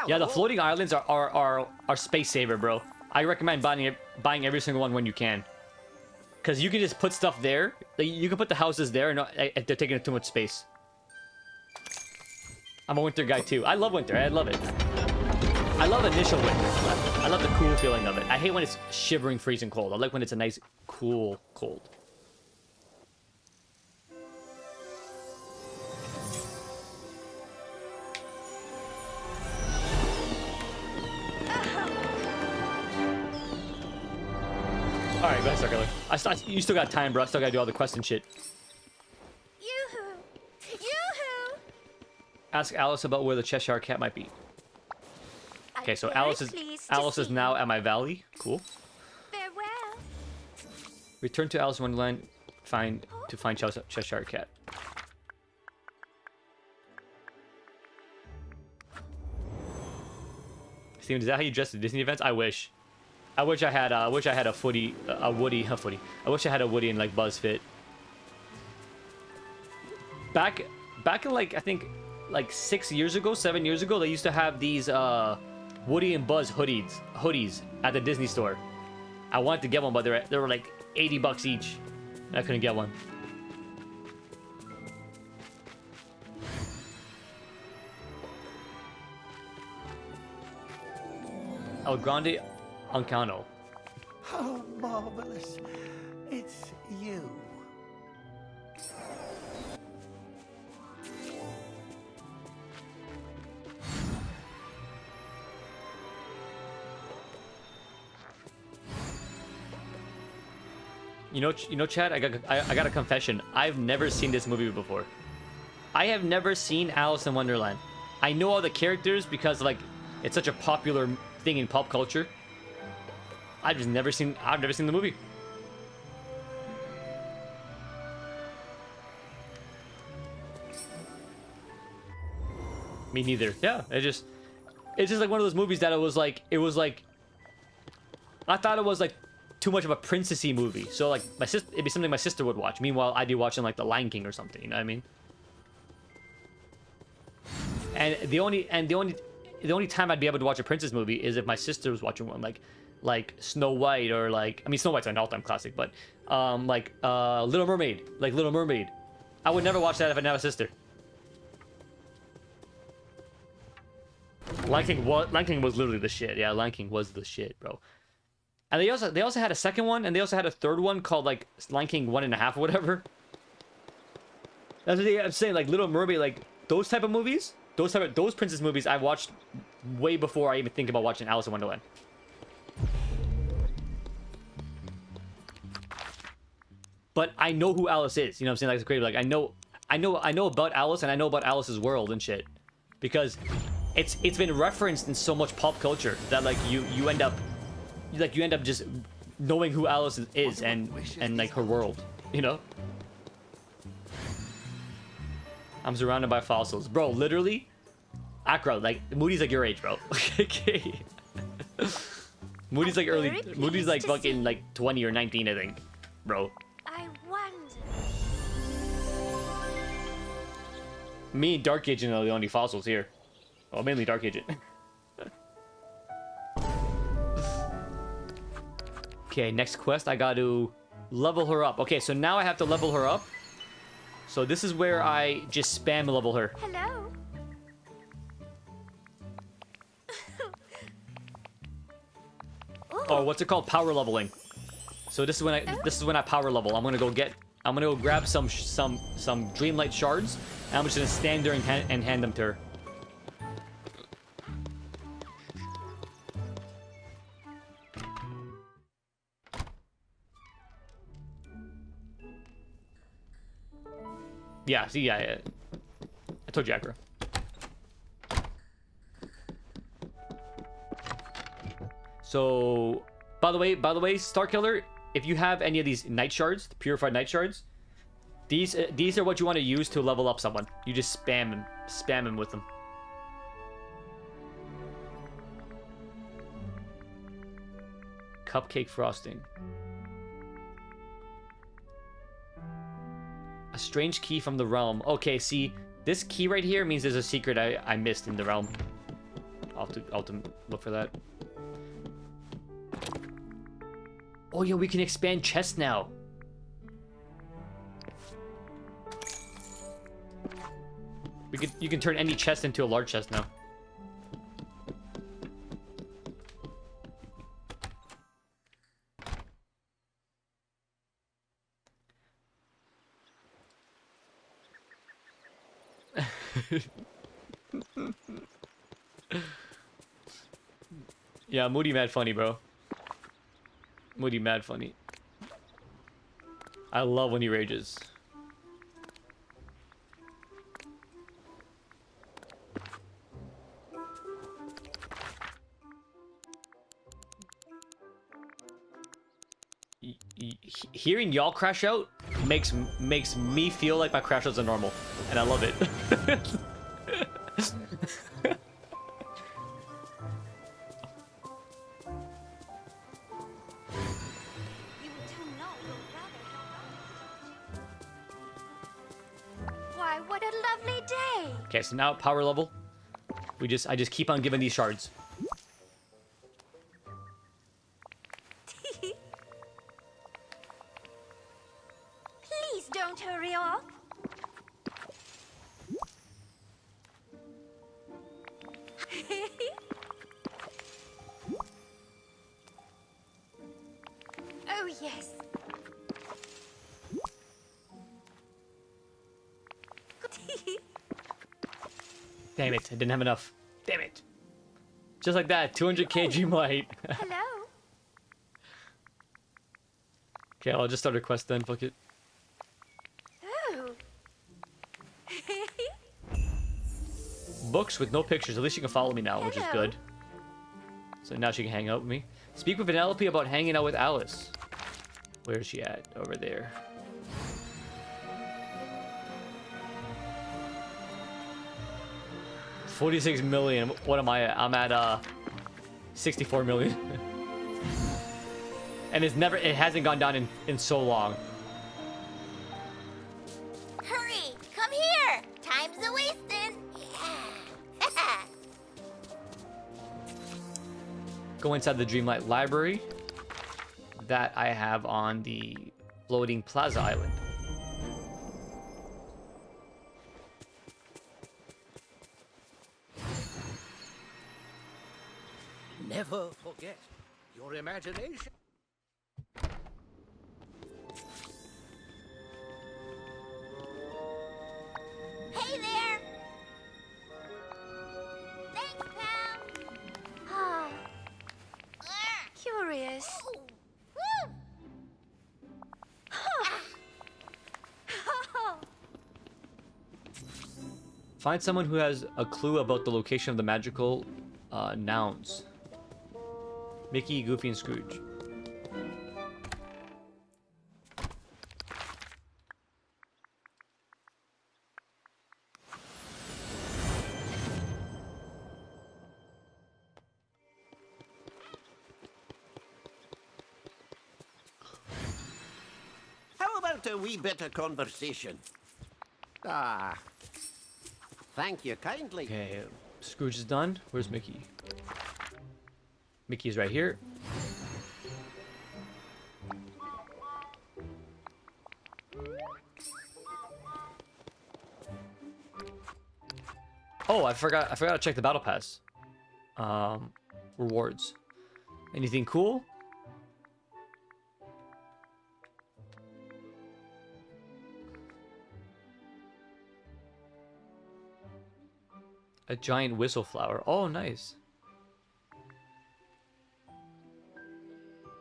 Yeah, the floating islands are space saver, bro. I recommend buying every single one when you can, because you can just put stuff there. Like, you can put the houses there, and they're taking up too much space. I'm a winter guy too. I love winter. I love it. I love initial winter. I love the cool feeling of it. I hate when it's shivering, freezing cold. I like when it's a nice, cool cold. Alright, go ahead, Starkiller. You still got time, bro. I still gotta do all the quest and shit. Yoo-hoo! Yoo-hoo! Ask Alice about where the Cheshire Cat might be. Okay, so I'm Alice very is pleased to Alice is see now you. at my valley. Cool. Farewell. Return to Alice in Wonderland to find Cheshire Cat. Steven, is that how you dress at Disney events? I wish. I wish I had a Woody, a Woody. I wish I had a Woody and like Buzz fit. Back in like I think like 7 years ago, they used to have these Woody and Buzz hoodies at the Disney store. I wanted to get one, but they were like $80 each. I couldn't get one. El Grande Uncano. Oh, marvelous. It's you. You know, Chad, I got a confession. I've never seen this movie before. I have never seen Alice in Wonderland. I know all the characters because like it's such a popular thing in pop culture. I've never seen the movie. Me neither. Yeah, it's just like one of those movies that it was like I thought it was like too much of a princessy movie. So like it'd be something my sister would watch. Meanwhile, I'd be watching like The Lion King or something, you know what I mean? And the only time I'd be able to watch a princess movie is if my sister was watching one like Snow White or like, I mean, Snow White's an all-time classic, but Little Mermaid, Little Mermaid. I would never watch that if I didn't have a sister. Lion King was literally the shit. Yeah, Lion King was the shit, bro. And they also had a second one, and they also had a third one called like Lion King 1.5 or whatever. That's what I'm saying, like Little Mermaid, like those type of movies, those princess movies I watched way before I even think about watching Alice in Wonderland. But I know who Alice is, you know what I'm saying? Like it's crazy. Like I know about Alice, and I know about Alice's world and shit. Because it's been referenced in so much pop culture that like you end up just knowing who Alice is and like her world, you know? I'm surrounded by fossils. Bro, literally, Accra, like, Moody's like your age, bro. Okay. Moody's like Moody's like fucking like 20 or 19, I think, bro. I wonder. Me and Dark Agent are the only fossils here. Well, mainly Dark Agent. Okay, next quest, I got to level her up. Okay, so now I have to level her up. So this is where I just spam level her. Hello. Or what's it called? Power leveling. So this is when I power level. I'm gonna go grab some Dreamlight shards, and I'm just gonna stand there and hand them to her. Yeah, see, yeah. I told you, Accra. So, by the way, Star Killer, if you have any of these night shards, the purified night shards, these are what you want to use to level up someone. You just spam him with them. Cupcake frosting. A strange key from the realm. Okay, see, this key right here means there's a secret I missed in the realm. I'll have to look for that. Oh yeah, we can expand chests now. You can turn any chest into a large chest now. Yeah, Moody mad funny, bro. Moody mad funny. I love when he rages. Hearing y'all crash out makes me feel like my crash outs are normal, and I love it. Okay, so now power level. I just keep on giving these shards. Please don't hurry off. Oh, yes. Damn it, I didn't have enough. Damn it. Just like that, 200k Dreamlight. Hello. Okay, I'll just start a quest then, fuck it. Oh. Books with no pictures, at least you can follow me now, which is Hello. good. So now she can hang out with me. Speak with Penelope about hanging out with Alice. Where is she at? Over there. $46 million. What am I at? I'm at 64 million. And it hasn't gone down in so long. Hurry, come here. Time's a wasting. Yeah. Go inside the Dreamlight library that I have on the floating plaza island. Never forget your imagination. Hey there. Thanks, pal. Ah. Curious. Woo. Find someone who has a clue about the location of the magical nouns. Mickey, Goofy, and Scrooge. How about a wee bit of conversation? Ah. Thank you kindly. Okay, Scrooge is done. Where's Mickey? Mickey's right here. Oh, I forgot to check the battle pass. Rewards. Anything cool? A giant whistle flower. Oh, nice.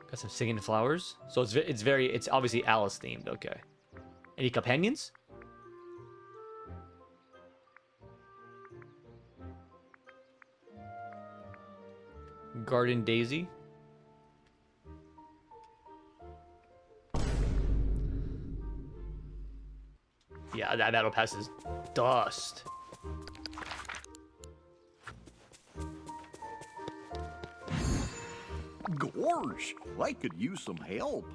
Got some singing flowers. So it's obviously Alice themed. Okay. Any companions? Garden Daisy. Yeah, that battle pass is dust. Gorge, I could use some help.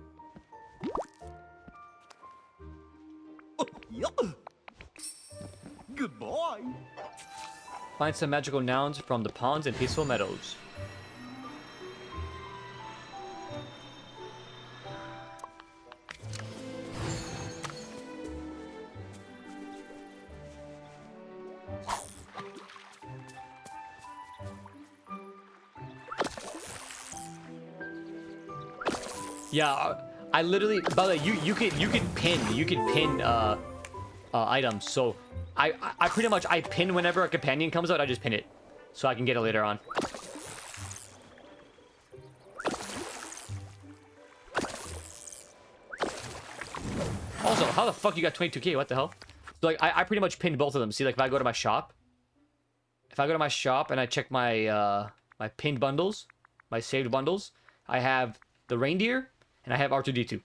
Yeah. Goodbye. Find some magical nouns from the ponds and peaceful meadows. Yeah, I literally. By the way, you can pin items. So I pretty much pin whenever a companion comes out. I just pin it, so I can get it later on. Also, how the fuck you got 22k? What the hell? So, like I pretty much pinned both of them. See, like if I go to my shop, and I check my my pinned bundles, my saved bundles, I have the reindeer. And I have R2-D2.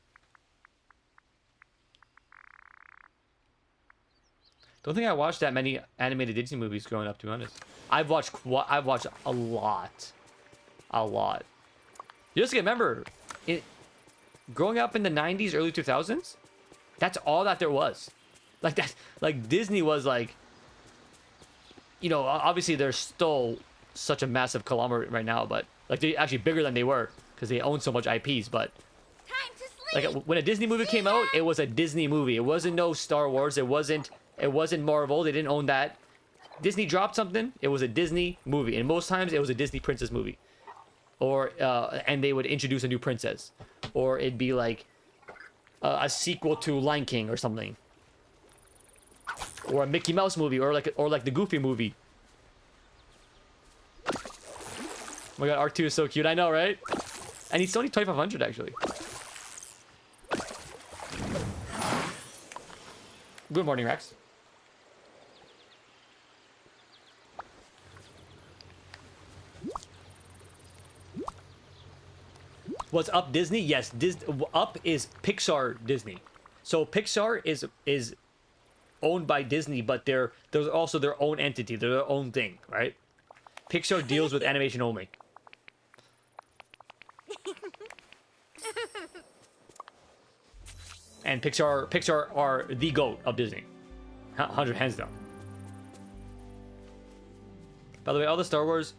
Don't think I watched that many animated Disney movies growing up, to be honest. I've watched a lot. You just gotta remember, growing up in the 90s, early 2000s, that's all that there was. Like that, like Disney was like you know, obviously they're still such a massive conglomerate right now, but like they're actually bigger than they were because they own so much IPs. But Time to sleep. like when a Disney movie came out, it was a Disney movie. It wasn't no Star Wars. It wasn't Marvel. They didn't own that. Disney dropped something, it was a Disney movie, and most times it was a Disney princess movie, or and they would introduce a new princess, or it'd be like a sequel to Lion King or something, or a Mickey Mouse movie, or like the Goofy movie. Oh my god, R2 is so cute. I know, right? And he's only 2,500 actually. Good morning, Rex. What's Up Disney? Yes, Up is Pixar Disney. So Pixar is owned by Disney, but they're also their own entity. They're their own thing, right? Pixar deals with animation only. And Pixar are the GOAT of Disney. 100 hands down. By the way, in all the Star Wars,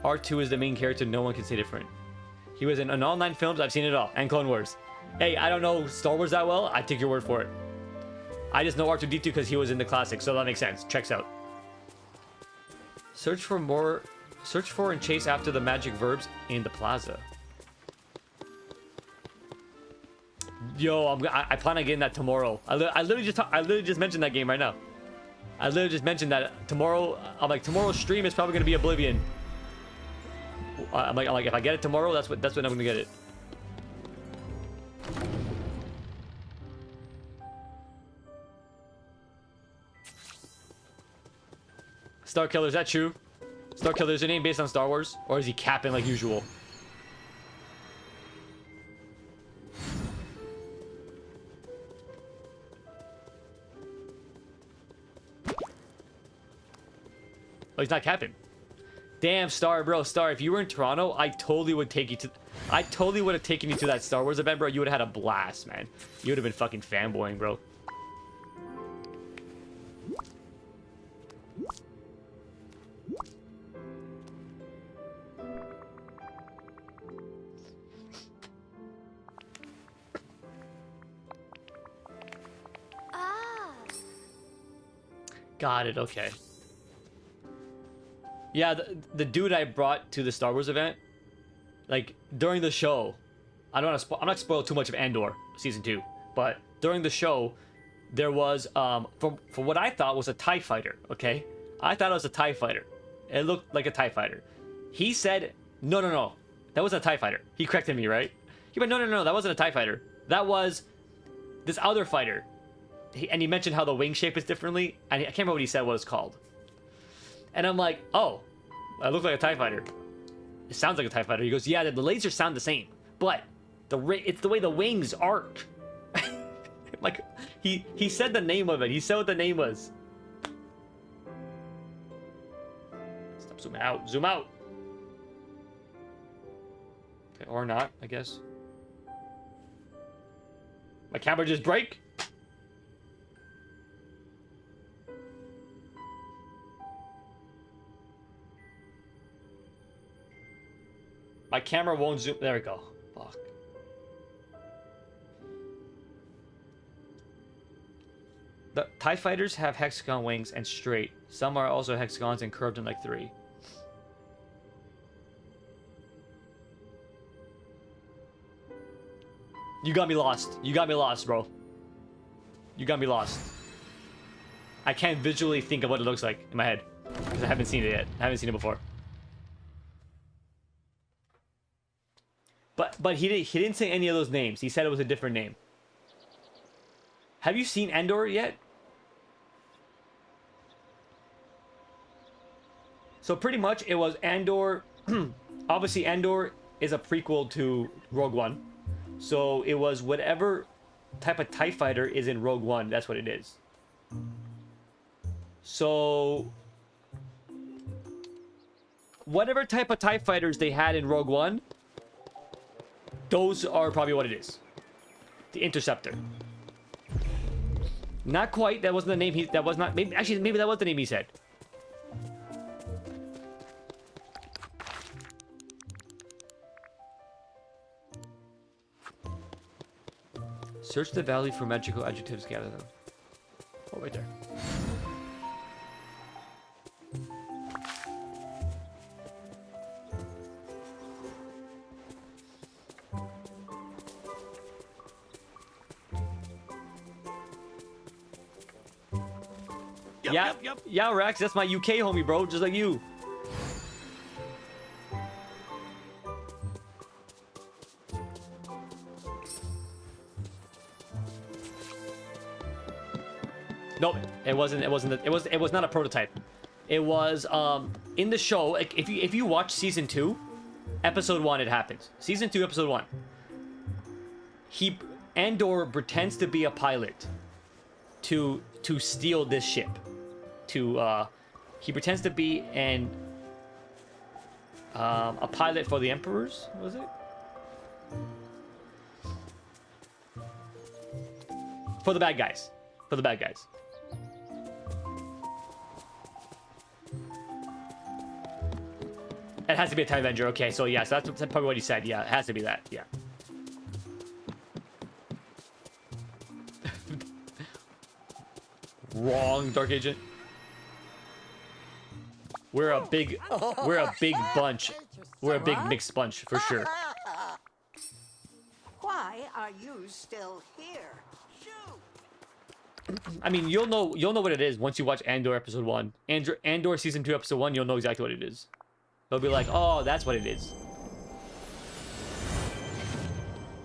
R2 is the main character. No one can say different. He was in all 9 films. I've seen it all. And Clone Wars. Hey, I don't know Star Wars that well. I take your word for it. I just know R2-D2 because he was in the classics. So that makes sense. Checks out. Search for and chase after the magic verbs in the plaza. Yo, I plan on getting that tomorrow. I literally just mentioned that game right now. I literally just mentioned that tomorrow. I'm like, tomorrow's stream is probably gonna be Oblivion. I'm like, if I get it tomorrow, that's when I'm gonna get it. Star Killer, is that true? Star Killer, is your name based on Star Wars, or is he capping like usual? Oh, he's not capping. Damn, Star, bro. Star, if you were in Toronto, I totally would have taken you to that Star Wars event, bro. You would have had a blast, man. You would have been fucking fanboying, bro. Ah. Got it, okay. Yeah, the dude I brought to the Star Wars event, like during the show, I'm not spoil too much of Andor season 2, but during the show, there was for what I thought was a TIE fighter. Okay, I thought it was a TIE fighter. It looked like a TIE fighter. He said, no, that wasn't a TIE fighter. He corrected me, right? He went, no, that wasn't a TIE fighter. That was this other fighter. And he mentioned how the wing shape is differently, and I can't remember what he said what it's called. And I'm like, oh, that looks like a TIE fighter. It sounds like a TIE fighter. He goes, yeah, the lasers sound the same, but it's the way the wings arc. Like, he said the name of it. He said what the name was. Stop zooming out. Zoom out. Okay, or not, I guess. My camera just break? My camera won't zoom. There we go. Fuck. The TIE fighters have hexagon wings and straight. Some are also hexagons and curved in like 3. You got me lost. You got me lost, bro. You got me lost. I can't visually think of what it looks like in my head because I haven't seen it yet. I haven't seen it before. But he didn't say any of those names. He said it was a different name. Have you seen Andor yet? So pretty much it was Andor. Obviously Andor is a prequel to Rogue One. So it was whatever type of TIE fighter is in Rogue One. That's what it is. So whatever type of TIE fighters they had in Rogue One, those are probably what it is. The Interceptor. Not quite. That wasn't the name he. That was not. Maybe actually, maybe that was the name he said. Search the valley for magical adjectives. Gather them. Oh, right there. Yeah, Rex, that's my UK homie, bro, just like you. Nope, it wasn't. It was not a prototype. It was in the show. Like, if you watch season 2, episode 1, it happens. Season 2, episode 1. Andor pretends to be a pilot to steal this ship. He pretends to be a pilot for the Emperors, was it? For the bad guys. It has to be a TIE Avenger. Okay, so yeah, so that's probably what he said. Yeah, it has to be that. Yeah. Wrong, Dark Agent. We're a big bunch. We're a big mixed bunch for sure. Why are you still here? Shoot! I mean, you'll know what it is once you watch Andor episode 1. Andor season 2 episode 1, you'll know exactly what it is. They'll be like, oh, that's what it is.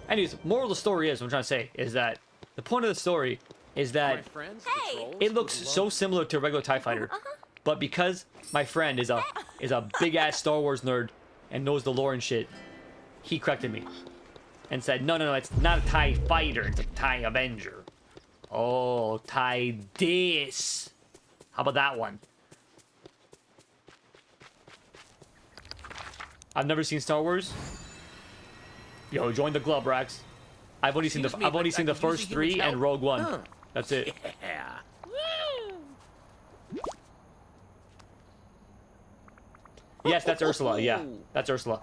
Anyways, moral of the story is, what I'm trying to say, is that the point of the story is that it looks so similar to a regular TIE fighter. But because my friend is a big ass Star Wars nerd and knows the lore and shit, he corrected me and said, no, it's not a TIE fighter, it's a TIE Avenger. Oh, TIE this. How about that one? I've never seen Star Wars. Yo, join the club, Rex. I've only seen the first 3 and Rogue One. Huh. That's it. Yeah. Yes, that's Ursula. Yeah, that's Ursula.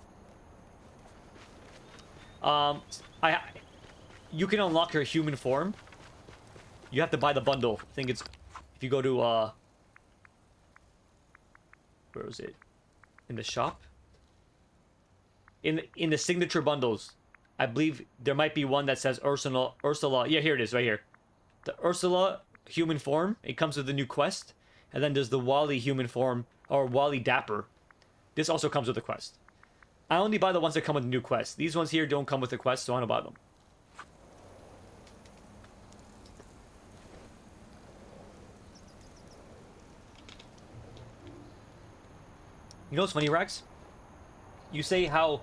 You can unlock her human form. You have to buy the bundle. I think it's if you go to where was it? In the shop. In the signature bundles, I believe there might be one that says Ursula. Yeah, here it is, right here. The Ursula human form. It comes with the new quest, and then there's the Wally human form or Wally Dapper. This also comes with the quest. I only buy the ones that come with the new quest. These ones here don't come with the quest, so I don't buy them. You know what's funny, Rex? You say how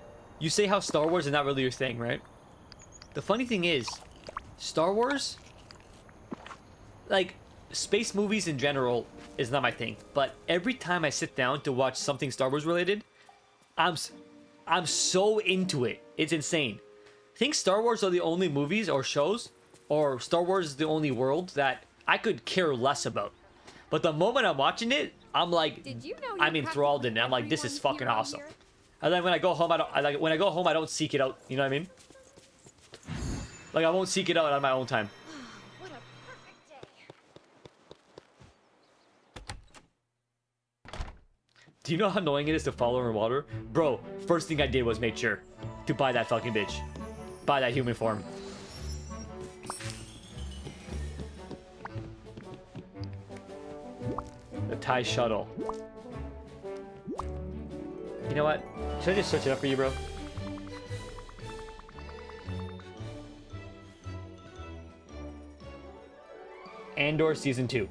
Star Wars is not really your thing, right? The funny thing is, Star Wars, like, space movies in general is not my thing. But every time I sit down to watch something Star Wars related, I'm so into it. It's insane. I think Star Wars are the only movies or shows, or Star Wars is the only world that I could care less about. But the moment I'm watching it, I'm like, I'm enthralled in it. I'm like, this is fucking awesome. And then when I go home, I don't seek it out. You know what I mean? Like, I won't seek it out on my own time. What a perfect day. Do you know how annoying it is to follow her in water? Bro, first thing I did was make sure to buy that fucking bitch. Buy that human form. The TIE shuttle. You know what? Should I just search it up for you, bro? Andor Season 2.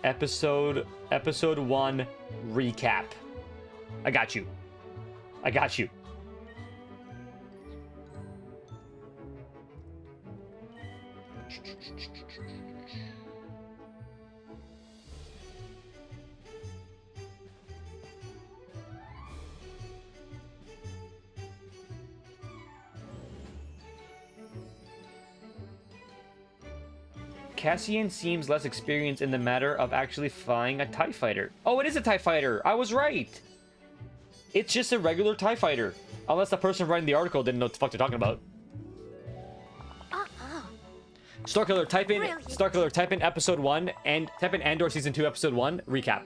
Episode 1 recap. I got you. Cassian seems less experienced in the matter of actually flying a TIE fighter. Oh, it is a TIE fighter! I was right! It's just a regular TIE fighter. Unless the person writing the article didn't know what the fuck they're talking about. Starkiller, type in Brilliant. Starkiller, type in episode 1 and type in Andor season 2 episode 1 recap.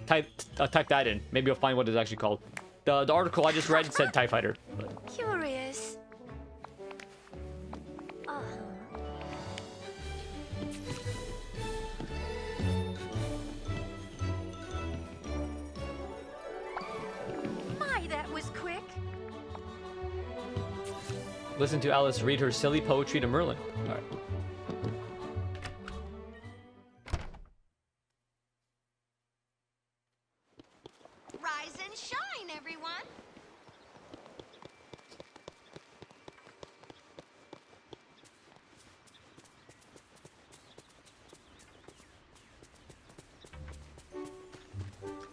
Type that in. Maybe you'll find what it's actually called. The article I just read said TIE fighter. Curious. My, that was quick. Listen to Alice read her silly poetry to Merlin. All right. Rise and shine, everyone.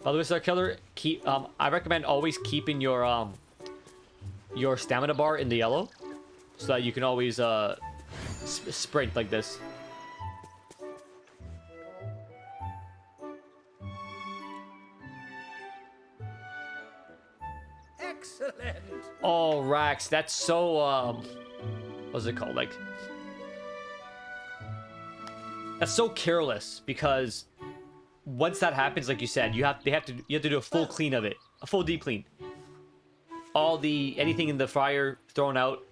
By the way, Starkiller, keep I recommend always keeping your stamina bar in the yellow, so that you can always sprint like this. Excellent. Oh, Rax, that's so what's it called? Like, that's so careless, because once that happens, like you said, you have to do a full clean of it, a full deep clean. All the anything in the fryer thrown out.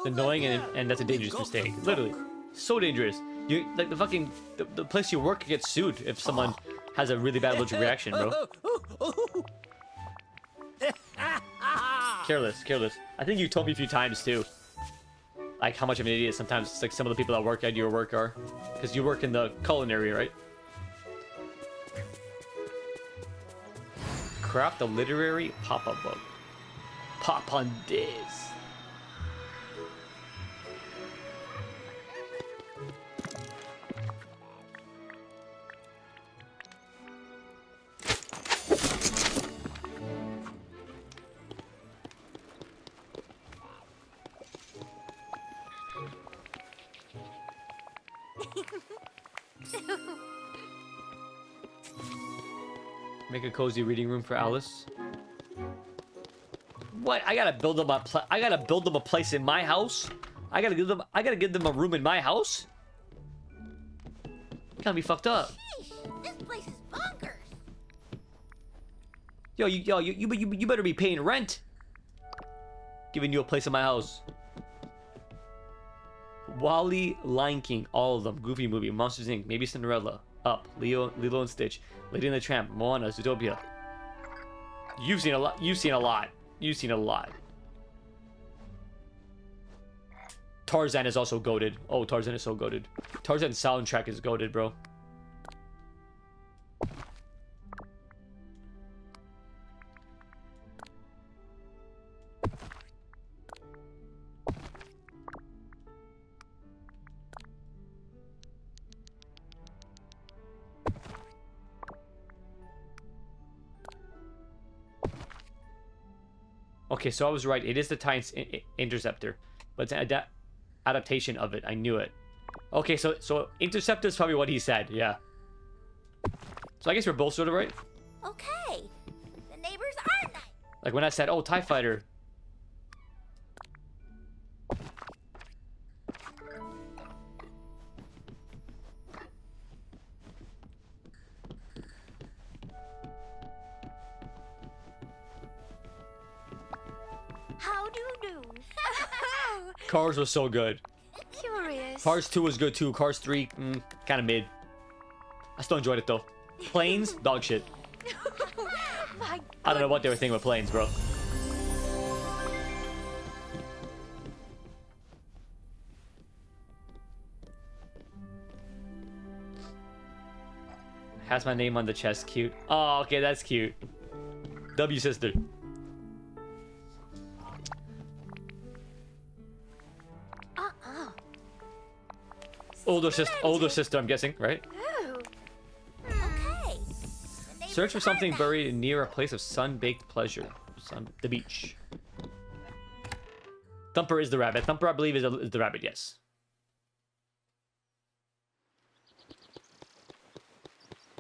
Annoying, and that's a dangerous mistake. Literally, so dangerous. You like the place you work gets sued if someone has a really bad allergic reaction, bro. Careless. I think you told me a few times too, like how much of an idiot sometimes like some of the people that work at your work are, because you work in the culinary, right? Craft a literary pop-up book. Pop on this. Make a cozy reading room for Alice. What? I gotta build them a place in my house. I gotta give them a room in my house. Gotta be fucked up. Sheesh, this place is bonkers. Yo, you better be paying rent. Giving you a place in my house. Wally, Lion King, all of them. Goofy Movie, Monsters Inc., maybe Cinderella, Up, Lilo and Stitch, Lady and the Tramp, Moana, Zootopia. You've seen a lot. Tarzan is also goated. Oh, Tarzan is so goated. Tarzan's soundtrack is goated, bro. Okay, so I was right. It is the TIE Interceptor, but it's an adaptation of it. I knew it. Okay, so Interceptor is probably what he said. Yeah. So I guess we're both sort of right. Okay, the neighbors are nice. Like when I said, "Oh, TIE Fighter." How do you do? Cars was so good. Curious. Cars 2 was good too. Cars 3, kind of mid. I still enjoyed it though. Planes, dog shit. My I don't know what they were thinking with planes, bro. Has my name on the chest. Cute. Oh, okay, that's cute. W sister. Older sister, I'm guessing, right? Oh. Okay. Search for something buried near a place of sun-baked pleasure. The beach. Thumper is the rabbit. Thumper, I believe, is the rabbit, yes.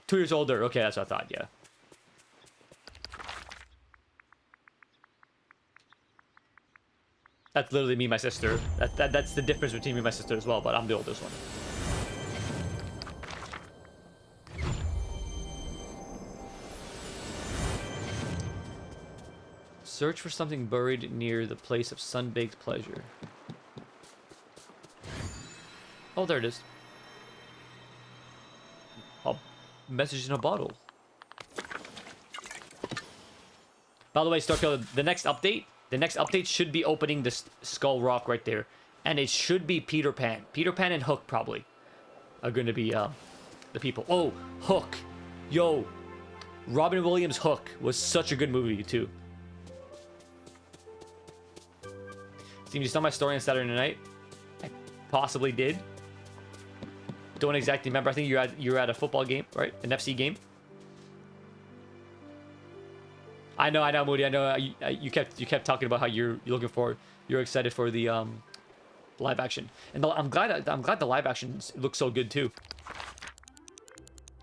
Two years older. Okay, that's what I thought, yeah. That's literally me and my sister. That's the difference between me and my sister as well, but I'm the oldest one. Search for something buried near the place of sun-baked pleasure. Oh, there it is. A message in a bottle. By the way, Starkiller, the next update should be opening this Skull Rock right there. And it should be Peter Pan. Peter Pan and Hook, probably, are going to be the people. Oh, Hook. Yo. Robin Williams' Hook was such a good movie, too. Steve, you saw my story on Saturday night? I possibly did. Don't exactly remember. I think you were at a football game, right? An FC game. I know, Moody. I know. You kept talking about how you're excited for the live action, and I'm glad the live action looks so good too.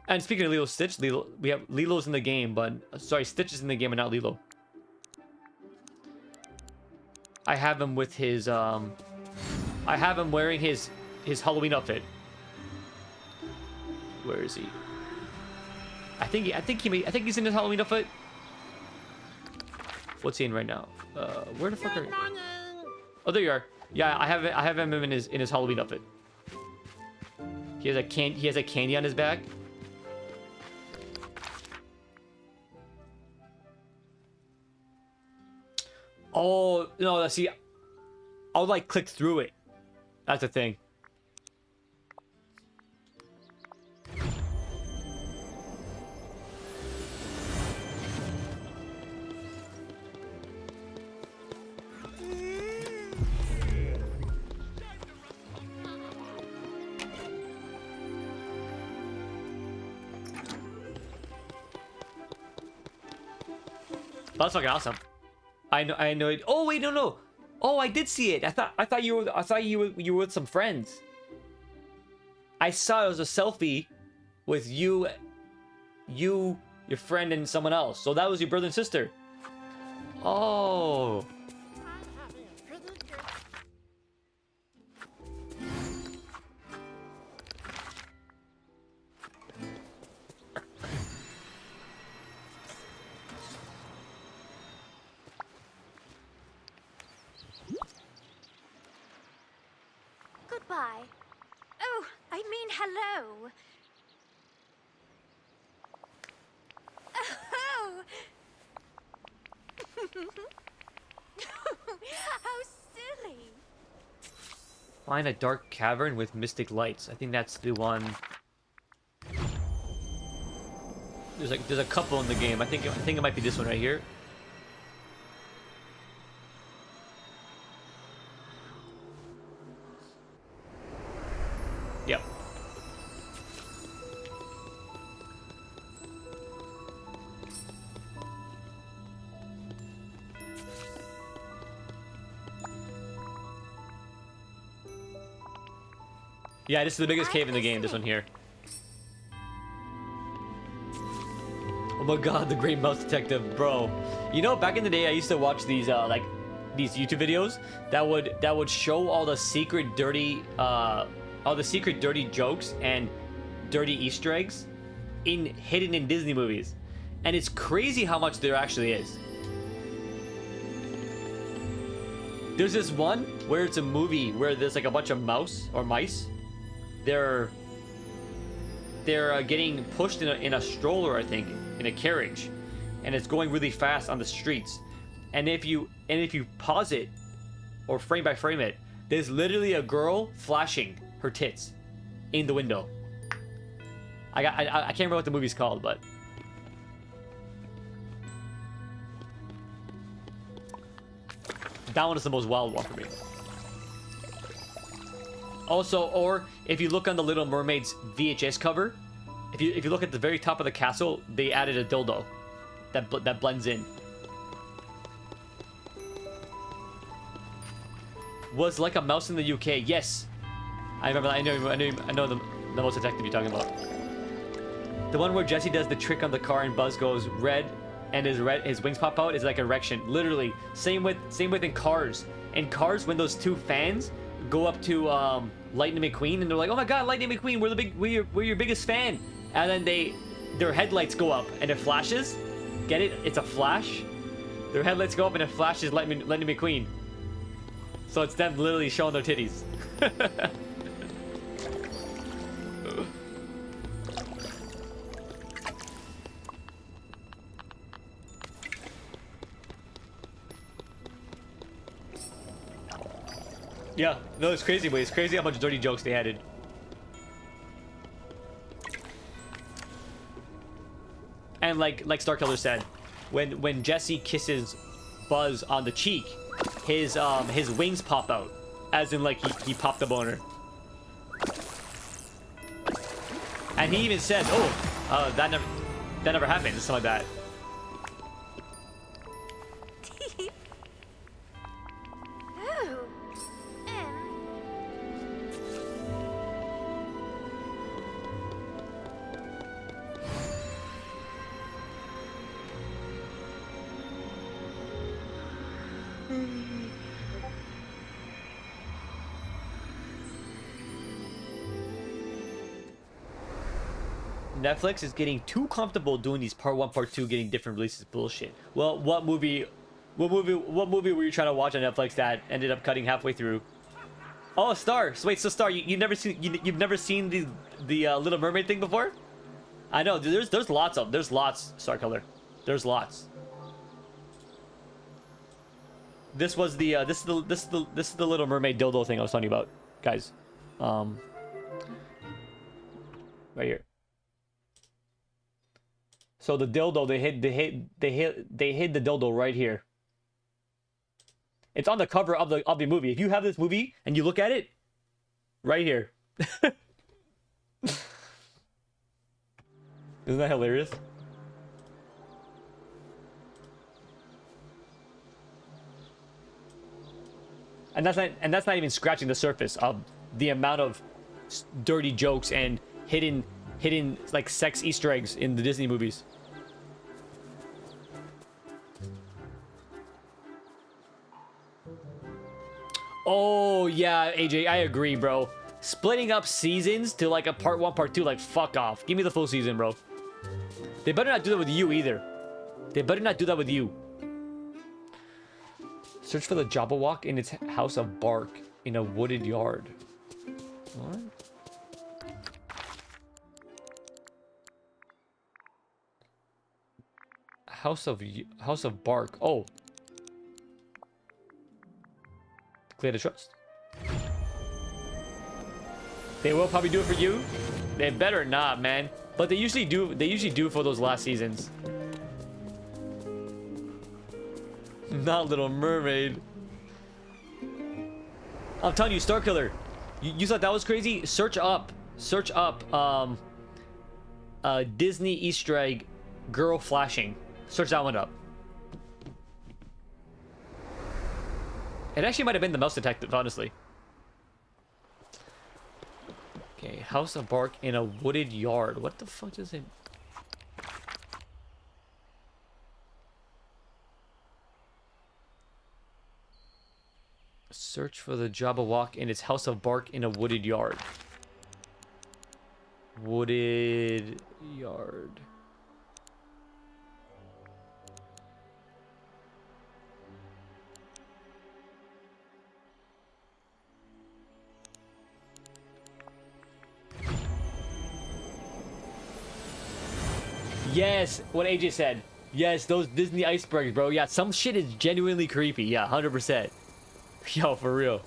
And speaking of Lilo Stitch, we have Lilo's in the game, but sorry, Stitch is in the game and not Lilo. I have him with his I have him wearing his Halloween outfit. Where is he? I think he's in his Halloween outfit. What's he in right now? Where the fuck are you? Oh, there you are. Yeah, I have him in his Halloween outfit. He has a candy on his back. Oh, no, see, I'll like click through it. That's the thing. That's fucking awesome. I know it. Oh wait, no. Oh, I did see it. I thought you were with some friends. I saw it was a selfie with you, your friend, and someone else. So that was your brother and sister. Oh. Goodbye. Oh, I mean hello. Oh! How silly. Find a dark cavern with mystic lights. I think that's the one. There's a couple in the game. I think it might be this one right here. Yep. Yeah, this is the biggest cave in the game, this one here. Oh my god, the Great Mouse Detective, bro. You know, back in the day, I used to watch these these YouTube videos that would show all the secret dirty jokes and dirty Easter eggs hidden in Disney movies. And it's crazy how much there actually is. There's this one where it's a movie where there's like a bunch of mice. They're getting pushed in a stroller, I think, in a carriage, and it's going really fast on the streets. And if you pause it or frame by frame it, there's literally a girl flashing her tits in the window. I can't remember what the movie's called, but That one is the most wild one for me. Also, or if you look on the Little Mermaid's VHS cover, if you look at the very top of the castle, they added a dildo that blends in. Was like a mouse in the UK. Yes, I remember that. I know the mouse detective you're talking about. The one where Jesse does the trick on the car and Buzz goes red, and his wings pop out is like erection. Literally, same with in Cars. In Cars, when those two fans go up to Lightning McQueen and they're like, "Oh my God, Lightning McQueen, we're your biggest fan," and then their headlights go up and it flashes. Get it? It's a flash. Their headlights go up and it flashes Lightning McQueen. So it's them literally showing their titties. Yeah, no, it's crazy, but it's crazy how much dirty jokes they added. And like Starkiller said, when Jesse kisses Buzz on the cheek, his wings pop out, as in like he popped the boner. And he even said, "Oh, that never happened," something like that. Oh. Netflix is getting too comfortable doing these part 1, part 2, getting different releases bullshit. Well, what movie were you trying to watch on Netflix that ended up cutting halfway through? Oh, Star. So wait, so Star, you've never seen the Little Mermaid thing before? I know. There's lots, Star Color. There's lots. This was the this is the Little Mermaid dildo thing I was talking about, guys. Right here. So the dildo, they hid the dildo right here. It's on the cover of the movie. If you have this movie and you look at it, right here. Isn't that hilarious? And that's not even scratching the surface of the amount of dirty jokes and hidden like sex Easter eggs in the Disney movies. Oh yeah, AJ, I agree, bro. Splitting up seasons to like a part 1, part 2, like fuck off. Give me the full season, bro. They better not do that with you either. They better not do that with you. Search for the Jabberwock in its house of bark in a wooded yard. What? House of bark. Oh. Clear the trust. They will probably do it for you. They better not, man. But they usually do. They usually do for those last seasons. Not Little Mermaid. I'm telling you, Starkiller. You thought that was crazy? Search up. Disney Easter egg girl flashing. Search that one up. It actually might have been the mouse detective, honestly. Okay, house of bark in a wooded yard. What the fuck is it? Search for the Jabberwock in its house of bark in a wooded yard. Wooded yard. Yes, what AJ said. Yes, those Disney icebergs, bro. Yeah, some shit is genuinely creepy. Yeah, 100%. Yo, for real.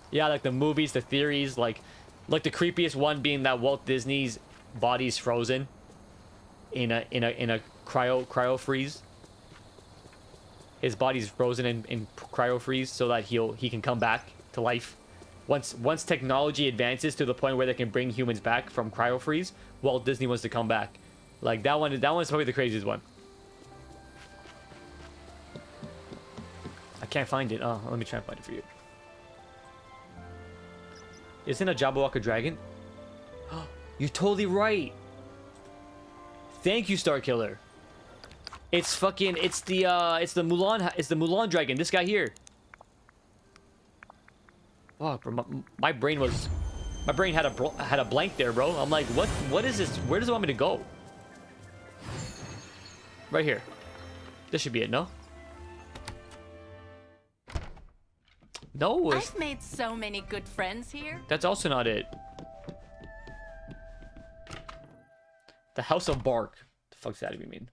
Yeah, like the movies, the theories, like the creepiest one being that Walt Disney's body's frozen in a cryo freeze. his body's frozen in cryo freeze so that he can come back to life. Once technology advances to the point where they can bring humans back from cryo freeze, Walt Disney wants to come back. Like that one's probably the craziest one. I can't find it. Oh, let me try and find it for you. Isn't a Jabberwock a dragon? You're totally right. Thank you, Starkiller. It's fucking it's the Mulan dragon. This guy here. Fuck, bro, my brain had a blank there, bro. I'm like, what is this? Where does it want me to go? Right here. This should be it, no? No, I've made so many good friends here. that's also not it. The House of Bark. The fuck's that even mean?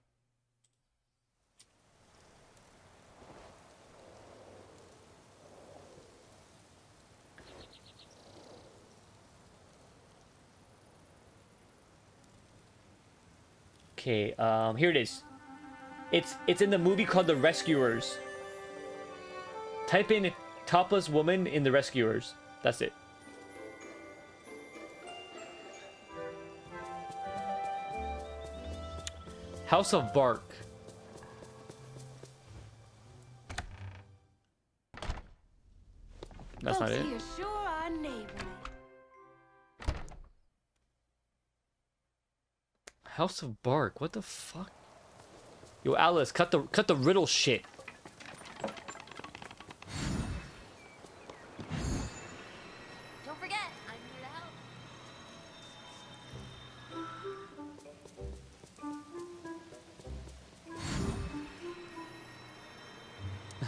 Okay, here it is. It's in the movie called The Rescuers. Type in topless woman in The Rescuers. That's it. House of Bark. That's not Folks it. here sure are neighborly. House of Bark. What the fuck? Yo, Alice, cut the riddle shit. Don't forget, I'm here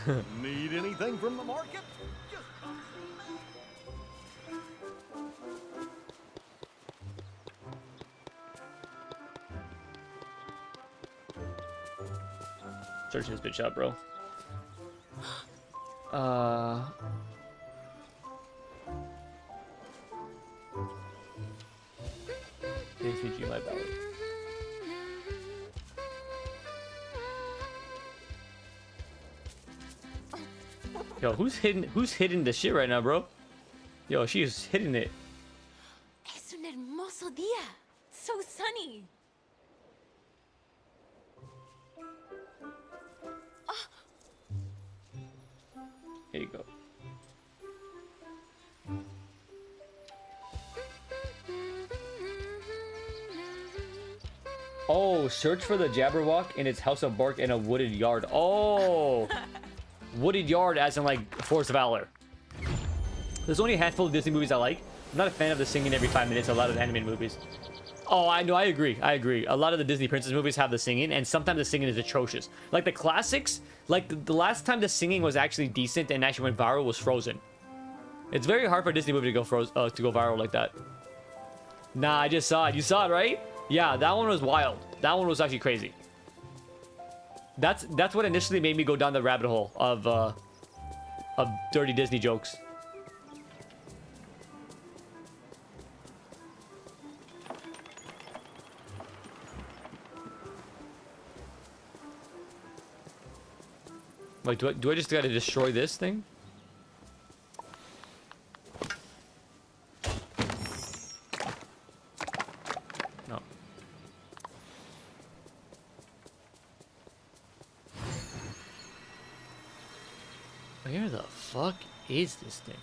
to help. Need anything from the market? Just Searching this bitch up, bro. ACG my ballad. Yo, who's hitting the shit right now, bro? Yo, she is hitting it. Es un hermoso día. So sunny. Here you go. Oh, search for the Jabberwock in its House of Bark in a wooded yard. Oh, wooded yard as in like Forest of Valor. There's only a handful of Disney movies I like. I'm not a fan of the singing every 5 minutes. A lot of the animated movies. Oh, I know. I agree. A lot of the Disney princess movies have the singing, and sometimes the singing is atrocious. Like the classics, like the last time the singing was actually decent and actually went viral was Frozen. It's very hard for a Disney movie to go viral like that. Nah, I just saw it. You saw it, right? Yeah, that one was wild. That one was actually crazy. That's what initially made me go down the rabbit hole of dirty Disney jokes. Wait, do I just gotta destroy this thing? No. Where the fuck is this thing?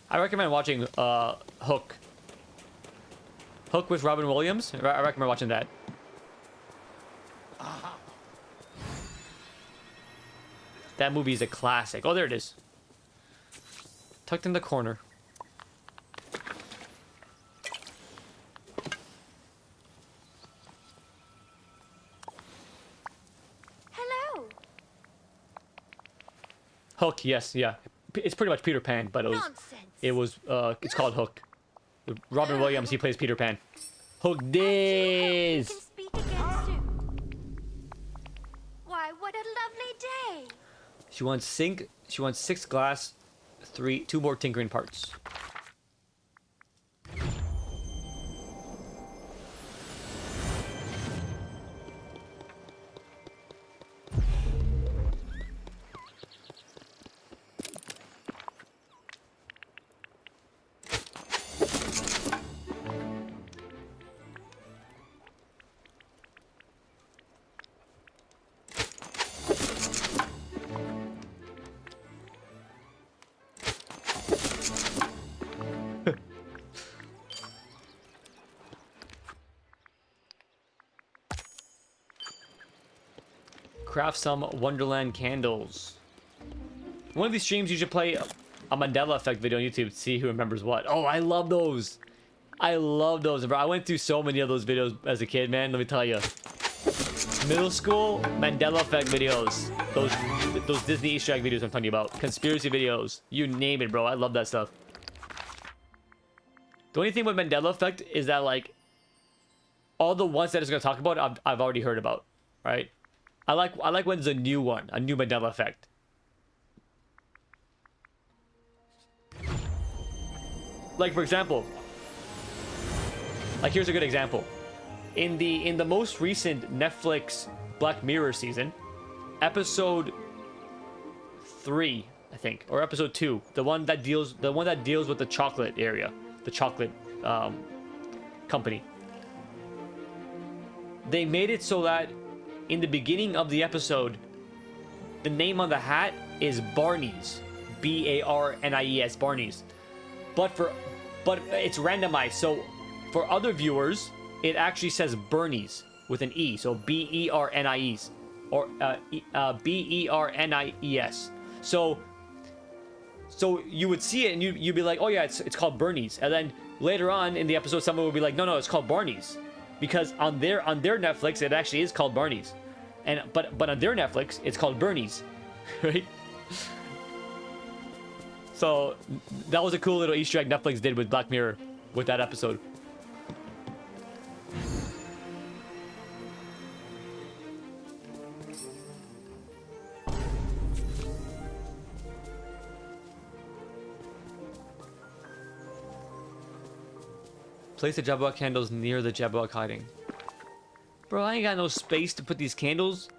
I recommend watching Hook. Hook with Robin Williams. I recommend watching that. That movie is a classic. Oh, there it is. Tucked in the corner. Hello. Hook, yes, yeah. It's pretty much Peter Pan, but it's called Hook. With Robin Williams, he plays Peter Pan. Hook We this. can speak again soon. Why, what a lovely day. She wants 6 glass, 2 more tinkering parts. craft some Wonderland candles. One of these streams, you should play a Mandela effect video on YouTube to see who remembers what. Oh, I love those. I love those, bro. I went through so many of those videos as a kid, man. Let me tell you. Middle school Mandela effect videos. Those Disney Easter egg videos I'm talking about. Conspiracy videos. You name it, bro. I love that stuff. The only thing with Mandela effect is that, like, all the ones that it's gonna talk about, I've already heard about, right? I like when there's a new one, a new Mandela effect. Like, for example, like, here's a good example. In the most recent Netflix Black Mirror season, episode 3, I think, or episode 2, the one that deals with the chocolate area, the chocolate company. They made it so that in the beginning of the episode, the name on the hat is Barney's, Barnies, Barney's, but it's randomized. So for other viewers, it actually says Bernie's with an E, so Bernies or Bernies. So you would see it and you'd be like, oh yeah, it's called Bernie's, and then later on in the episode, someone would be like, no, it's called Barney's, because on their Netflix it actually is called Barney's, and but on their Netflix it's called Bernie's, right? So that was a cool little Easter egg Netflix did with Black Mirror with that episode. Place the Jabberwock candles near the Jabberwock hiding. Bro, I ain't got no space to put these candles.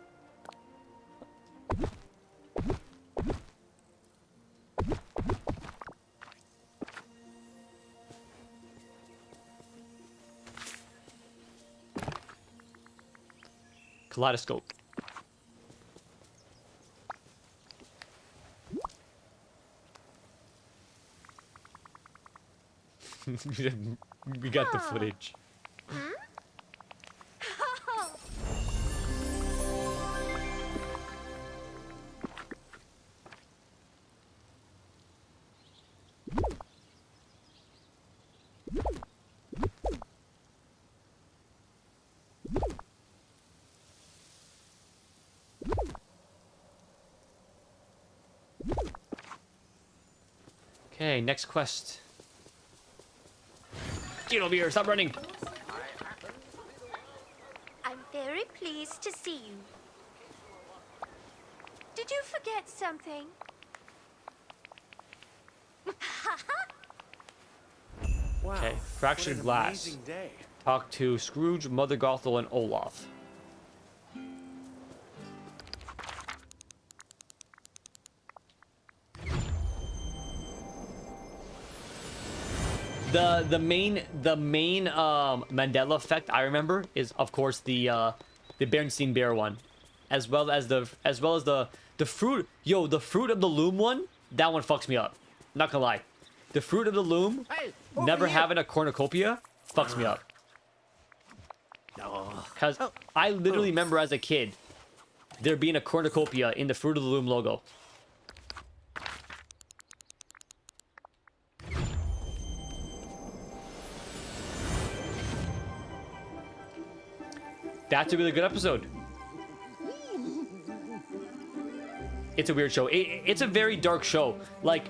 Kaleidoscope. We got the footage. Okay, next quest. Get over here, stop running. I'm very pleased to see you. Did you forget something? Wow. Okay, fractured what an glass. amazing day. Talk to Scrooge, Mother Gothel, and Olaf. The main Mandela effect I remember is, of course, the Bernstein Bear one, as well as the fruit. Yo, the Fruit of the Loom one. That one fucks me up. Not gonna lie, the Fruit of the Loom, Hey, never over here. having a cornucopia fucks me up. Cause I literally remember as a kid there being a cornucopia in the Fruit of the Loom logo. That's a really good episode. It's a weird show. It's a very dark show. Like,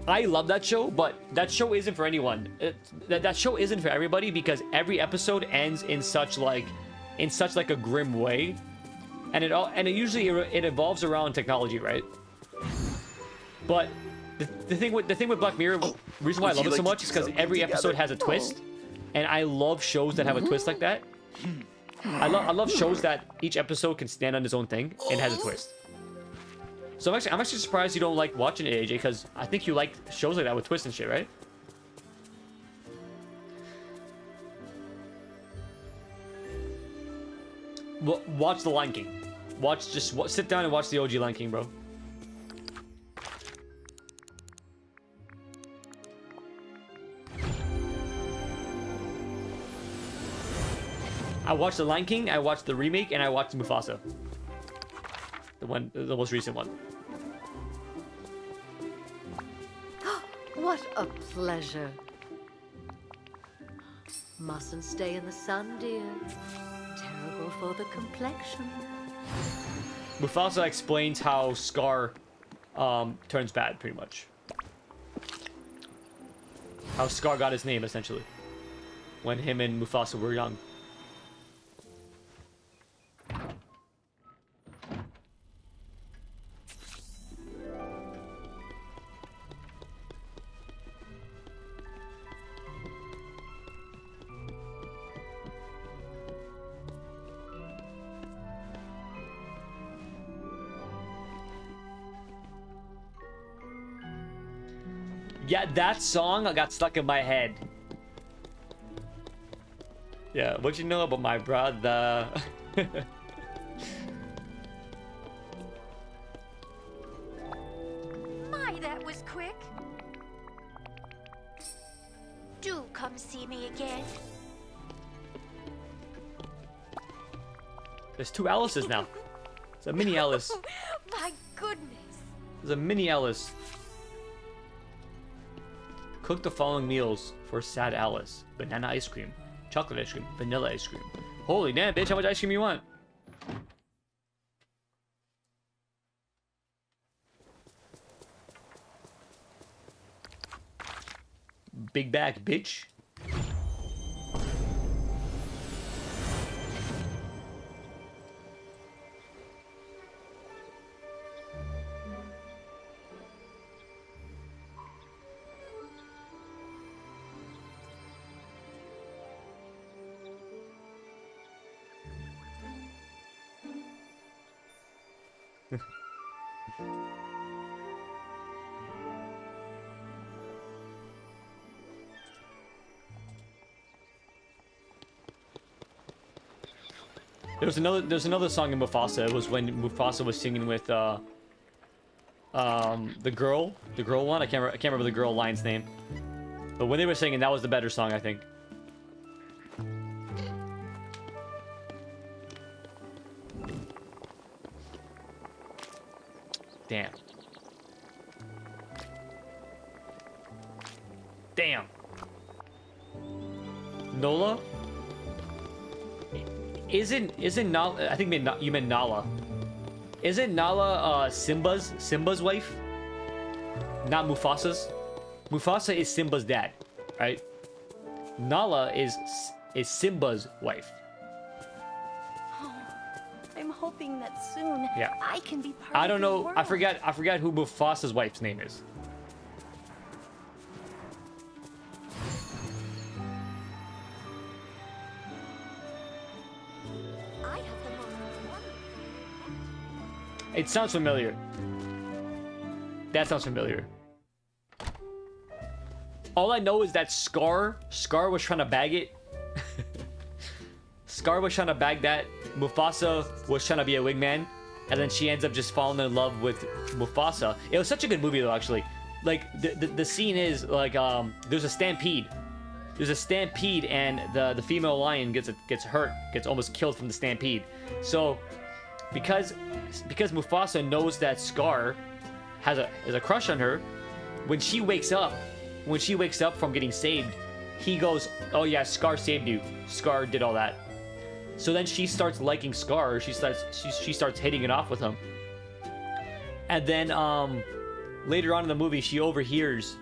I love that show, but that show isn't for anyone. That show isn't for everybody, because every episode ends in such like a grim way, and it usually evolves around technology, right? But the thing with Black Mirror, reason why I love it so much is because every episode has a twist, and I love shows that have a twist like that. I love shows that each episode can stand on its own thing and has a twist. So I'm actually surprised you don't like watching it, AJ, because I think you like shows like that with twists and shit, right? Well, watch The Lion King. Sit down and watch the OG Lion King, bro. I watched The Lion King, I watched the remake, and I watched Mufasa. the most recent one. What a pleasure. Mustn't stay in the sun, dear. Terrible for the complexion. Mufasa explains how Scar turns bad, pretty much. How Scar got his name, essentially, when him and Mufasa were young. Yeah, that song got stuck in my head. Yeah, what you know about my brother? My, that was quick. Do come see me again. There's 2 Alices now. It's a mini Alice. My goodness. There's a mini Alice. Cook the following meals for sad Alice: banana ice cream, chocolate ice cream, vanilla ice cream. Holy damn, bitch, how much ice cream you want? Big bag, bitch. There's another song in Mufasa. It was when Mufasa was singing with the girl one. I can't remember the girl line's name. But when they were singing, that was the better song, I think. Damn. Damn. Nola? Isn't Nala? I think you meant Nala. Isn't Nala Simba's wife? Not Mufasa's. Mufasa is Simba's dad, right? Nala is Simba's wife. I'm hoping that soon Yeah. I can be part I don't of know. your I world. forgot who Mufasa's wife's name is. I have the most wonderful. It sounds familiar. That sounds familiar. All I know is that Scar was trying to bag it. Scar was trying to bag that. Mufasa was trying to be a wingman. And then she ends up just falling in love with Mufasa. It was such a good movie though, actually. Like, the scene is like, there's a stampede. There's a stampede and the female lion gets hurt, gets almost killed from the stampede. So, because Mufasa knows that Scar has a crush on her, when she wakes up from getting saved, he goes, "Oh yeah, Scar saved you. Scar did all that." So then she starts liking Scar. She starts hitting it off with him. And then later on in the movie, she overhears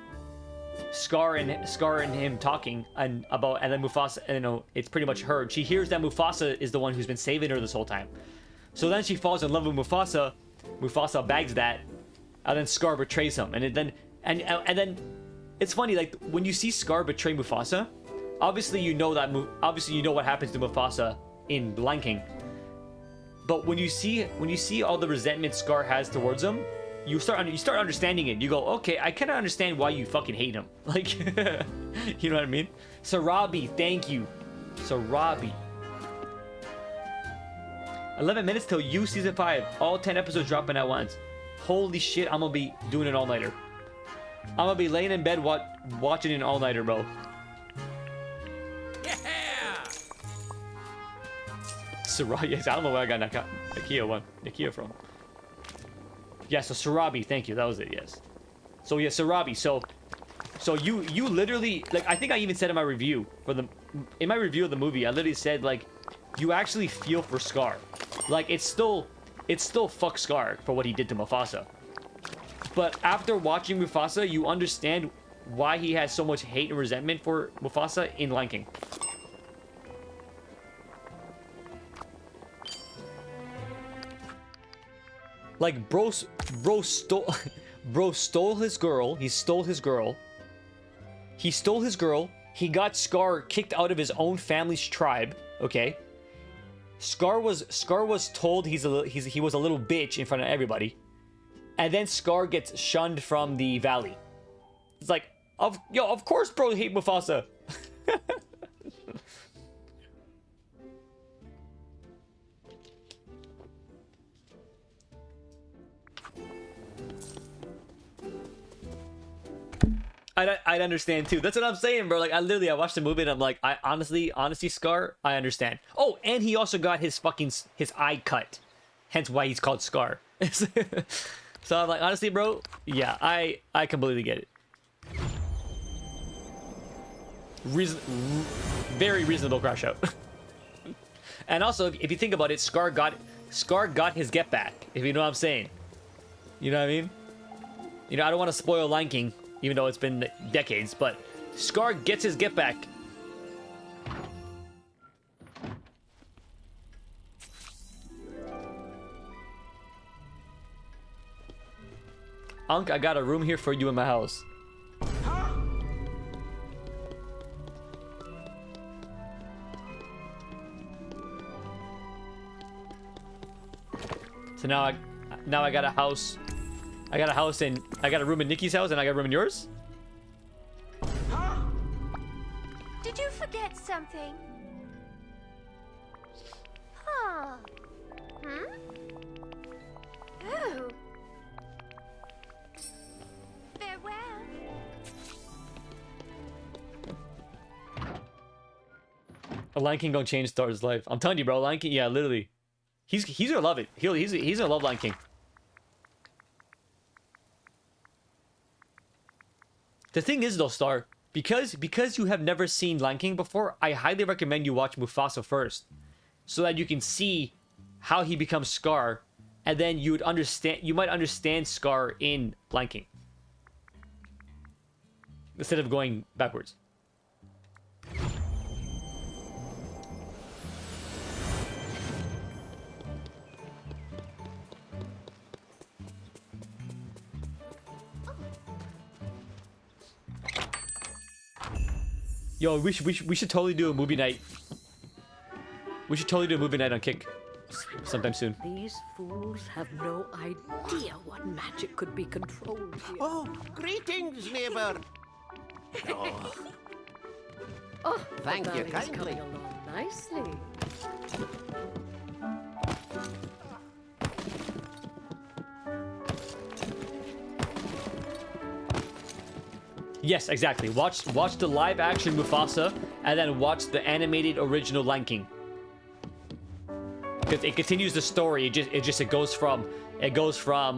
Scar and him talking and then Mufasa. It's pretty much her. She hears that Mufasa is the one who's been saving her this whole time. So then she falls in love with Mufasa. Mufasa bags that, and then Scar betrays him. And then it's funny, like when you see Scar betray Mufasa, obviously you know what happens to Mufasa in Lion King. But when you see all the resentment Scar has towards him, you start understanding it. You go, okay, I kind of understand why you fucking hate him. Like, you know what I mean? Sarabi, thank you, Sarabi. 11 minutes till You Season 5. All 10 episodes dropping at once. Holy shit, I'm gonna be doing an all-nighter. I'm gonna be laying in bed watching an all-nighter, bro. Yeah! Yes, I don't know where I got Nakia from. Yeah, so Sarabi, thank you. That was it, yes. So yeah, Sarabi. So you literally, like, I think I even said in my review in my review of the movie, I literally said, like, you actually feel for Scar. Like, it's still fuck Scar for what he did to Mufasa. But after watching Mufasa, you understand why he has so much hate and resentment for Mufasa in Lion King. Like, bro stole his girl. He stole his girl. He stole his girl. He got Scar kicked out of his own family's tribe. Okay. Scar was told he was a little bitch in front of everybody, and then Scar gets shunned from the valley. It's like, of course, bro, hate Mufasa. I'd understand too. That's what I'm saying, bro. Like, I watched the movie and I'm like, I honestly, Scar, I understand. Oh, and he also got his eye cut, hence why he's called Scar. So I'm like, honestly, bro, yeah, I completely get it. Very reasonable crash out. And also, if you think about it, Scar got his get back. If you know what I'm saying, you know what I mean. You know, I don't want to spoil Lion King, even though it's been decades, but Scar gets his get back. Unc, I got a room here for you in my house. So now I got a house. I got a house and I got a room in Nikki's house and I got a room in yours? Did you forget something? Huh? Hmm? Oh. Farewell. A Lion King gonna change Star's life. I'm telling you, bro. Lion King, yeah, literally. He's gonna love it. He's gonna love Lion King. The thing is, though, Star, because you have never seen Lion King before, I highly recommend you watch Mufasa first, so that you can see how he becomes Scar, and then you might understand Scar in Lion King instead of going backwards. Yo, we should totally do a movie night. We should totally do a movie night on Kick sometime soon. These fools have no idea what magic could be controlled here. Oh, greetings, neighbor. Oh, Oh, Thank you the valley is kindly. coming along nicely. Yes, exactly. Watch the live action Mufasa, and then watch the animated original Lion King. Because it continues the story. It goes from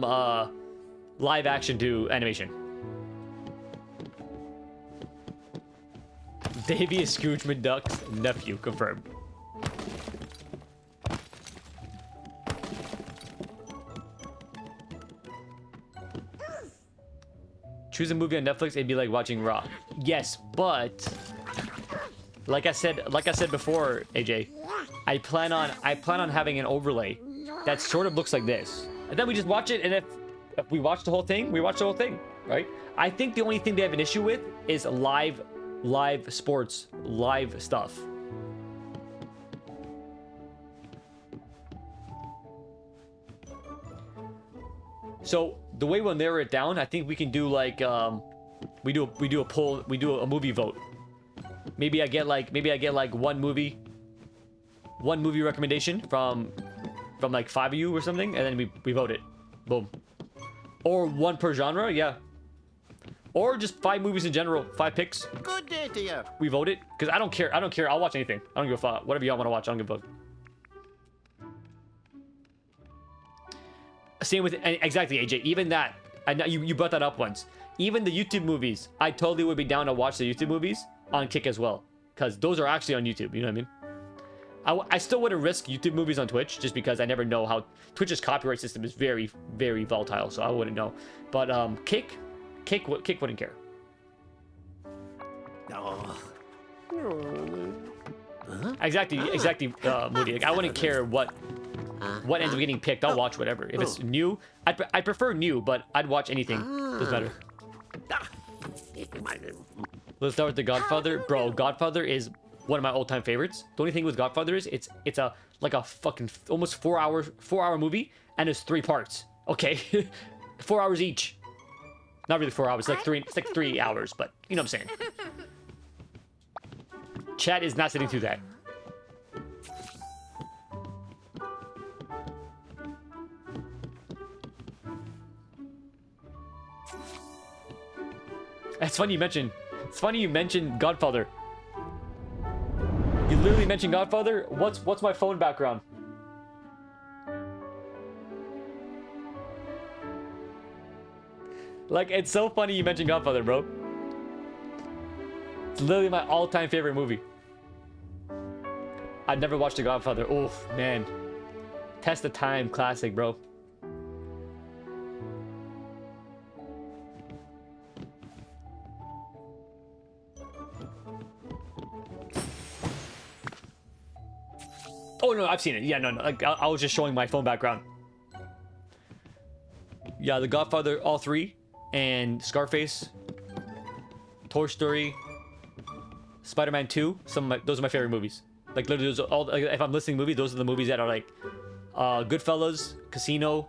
live action to animation. Davy is Scrooge McDuck's nephew, confirmed. Choose a movie on Netflix, it'd be like watching Raw. Yes, but like I said before, AJ, I plan on having an overlay that sort of looks like this. And then we just watch it, and if we watch the whole thing, we watch the whole thing, right? I think the only thing they have an issue with is live sports, live stuff. So the way we'll narrow it down, I think we can do like we do a poll, we do a movie vote. Maybe I get like one movie recommendation from like 5 of you or something, and then we vote it. Boom. Or one per genre, yeah. Or just 5 movies in general, 5 picks. Good day to you. We vote it because I don't care. I'll watch anything. I don't give a fuck. Whatever y'all want to watch, I don't give a fuck. Same with exactly AJ. Even that, I know you brought that up once. Even the YouTube movies, I totally would be down to watch the YouTube movies on Kick as well, because those are actually on YouTube. You know what I mean? I still wouldn't risk YouTube movies on Twitch just because I never know how Twitch's copyright system is very, very volatile, so I wouldn't know. But Kick wouldn't care. Oh. Exactly, Moody. Like, I wouldn't care what ends up getting picked. I'll watch whatever. If it's new, I prefer new, but I'd watch anything. Doesn't matter. Let's start with The Godfather. Bro, Godfather is one of my all-time favorites. The only thing with Godfather is it's a like a fucking almost 4 hour movie, and it's 3 parts. Okay, 4 hours each. Not really 4 hours. It's like 3 hours, but you know what I'm saying. Chat is not sitting through that. It's funny you mentioned Godfather. You literally mentioned Godfather. What's my phone background? Like, it's so funny you mentioned Godfather, bro. It's literally my all-time favorite movie. I've never watched The Godfather. Oh, man. Test of Time classic, bro. Oh, no, I've seen it. Yeah, no. Like, I was just showing my phone background. Yeah, The Godfather, all 3. And Scarface. Toy Story. Spider-Man 2. Those are my favorite movies. Like, literally, those are all, like, if I'm listing movies, those are the movies that are like Goodfellas, Casino.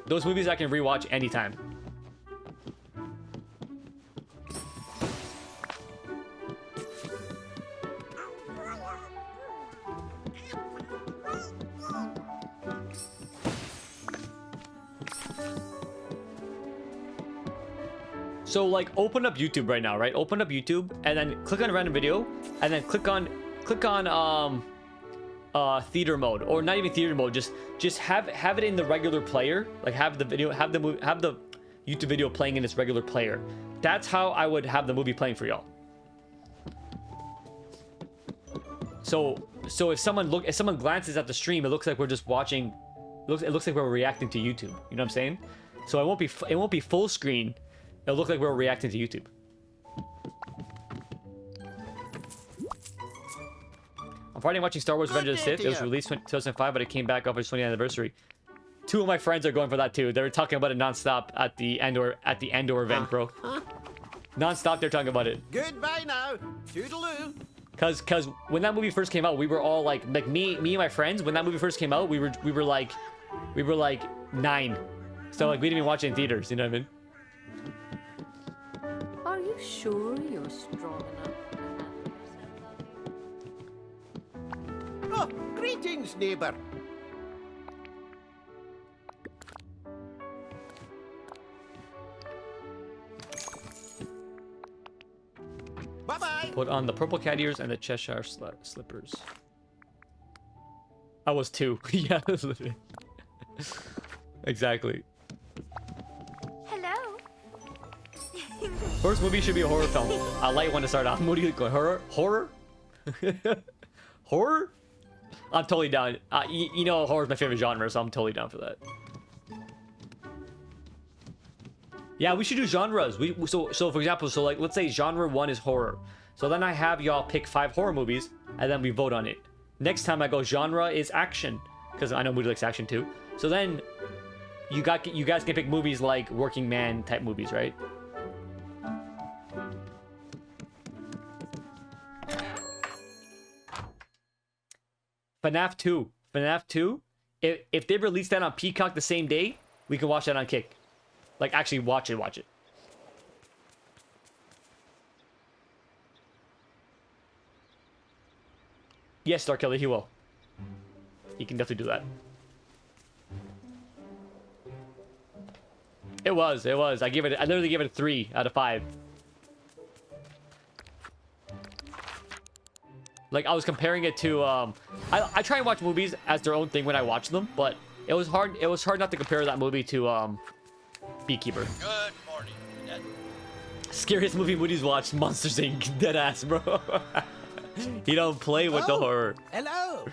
Those movies I can rewatch anytime. So, like, open up YouTube right now, right? Open up YouTube and then click on a random video and then click on theater mode, or not even theater mode, just have it in the regular player. Like, have the YouTube video playing in its regular player. That's how I would have the movie playing for y'all. So if someone glances at the stream, it looks like we're just watching. It looks like we're reacting to YouTube. You know what I'm saying? So it won't be full screen. It'll look like we're reacting to YouTube. I'm Friday watching Star Wars Revenge of the Sith. It was released in 2005, but it came back off its 20th anniversary. 2 of my friends are going for that too. They were talking about it nonstop at the Andor event, bro. Nonstop, they're talking about it. Goodbye now. Toodaloo. Cause when that movie first came out, we were all like me and my friends. When that movie first came out, we were like 9, so like we didn't even watch it in theaters. You know what I mean? Are you sure you're strong enough to handle yourself? Oh, greetings, neighbor. Bye-bye. Put on the purple cat ears and the Cheshire slippers. I was 2. Yeah, literally. Exactly. Hello. First movie should be a horror film. A light one to start off. What do you going? Horror? Horror? I'm totally down. You know, horror is my favorite genre, so I'm totally down for that. Yeah, we should do genres. So for example, so like let's say genre 1 is horror. So then I have y'all pick 5 horror movies, and then we vote on it. Next time I go genre is action, because I know Moody likes action too. So then you guys can pick movies like working man type movies, right? FNAF 2. FNAF 2. If they release that on Peacock the same day, we can watch that on Kick. Like, actually watch it. Yes, Star Killer, he will. He can definitely do that. It was. I literally gave it a 3 out of 5. Like, I was comparing it to, I try and watch movies as their own thing when I watch them, but It was hard. It was hard not to compare that movie to Beekeeper. Good morning, Cadet. Scariest movie Moody's watched, Monsters Inc. Deadass, bro. He don't play with the horror. Hello.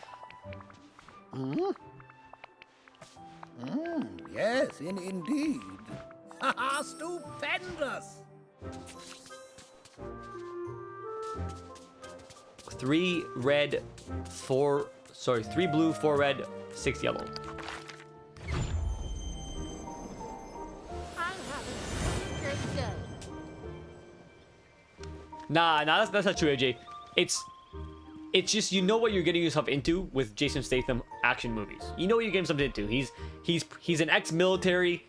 Yes, indeed. Haha, stupendous. 3 red, 4. Sorry, 3 blue, 4 red, 6 yellow. Nah, that's not true, AJ. It's just you know what you're getting yourself into with Jason Statham action movies. You know what you're getting yourself into. He's an ex-military.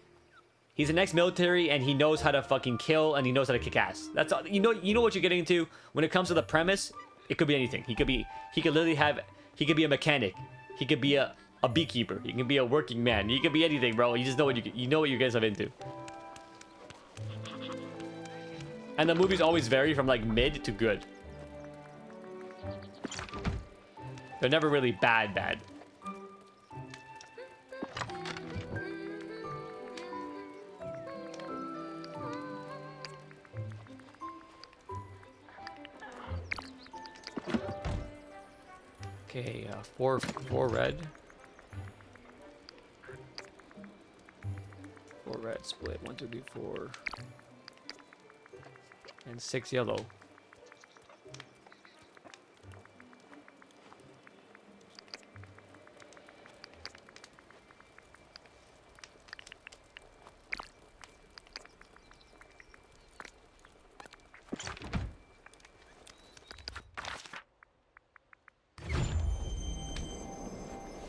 He's an ex-military and he knows how to fucking kill and he knows how to kick ass. That's all. You know what you're getting into when it comes to the premise. It could be anything. He could be a mechanic. He could be a beekeeper. He can be a working man. He could be anything, bro. You just know what you know what you're getting yourself into. And the movies always vary from like mid to good. They're never really bad. Okay, 4 red. 4 red split. 1, 2, 3, 4. And 6 yellow.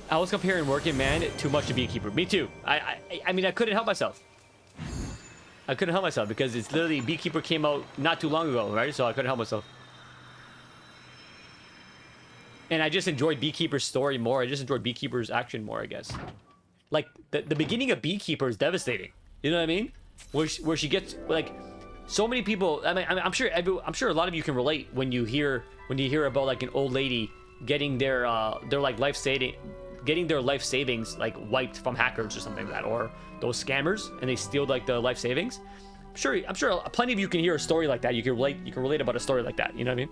I was comparing Working Man too much to Beekeeper. Me too. I mean, I couldn't help myself. I couldn't help myself because it's literally Beekeeper came out not too long ago, right? So I couldn't help myself. And I just enjoyed Beekeeper's story more. I just enjoyed Beekeeper's action more, I guess. Like the beginning of Beekeeper is devastating. You know what I mean? Where she gets like so many people. I mean, I'm sure a lot of you can relate when you hear about like an old lady getting their like getting their life savings like wiped from hackers or something like that, or those scammers and they steal like the life savings. I'm sure plenty of you can hear a story like that. You can relate about a story like that. You know what I mean?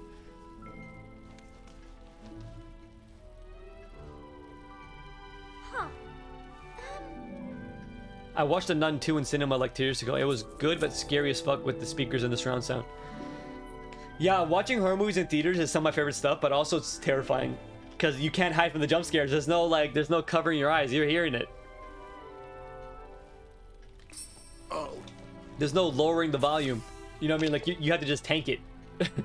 I watched The Nun 2 in cinema like 2 years ago. It was good but scary as fuck with the speakers and the surround sound. Yeah, watching horror movies in theaters is some of my favorite stuff, but also it's terrifying because you can't hide from the jump scares. There's no covering your eyes. You're hearing it. Oh. There's no lowering the volume. You know what I mean? Like you have to just tank it.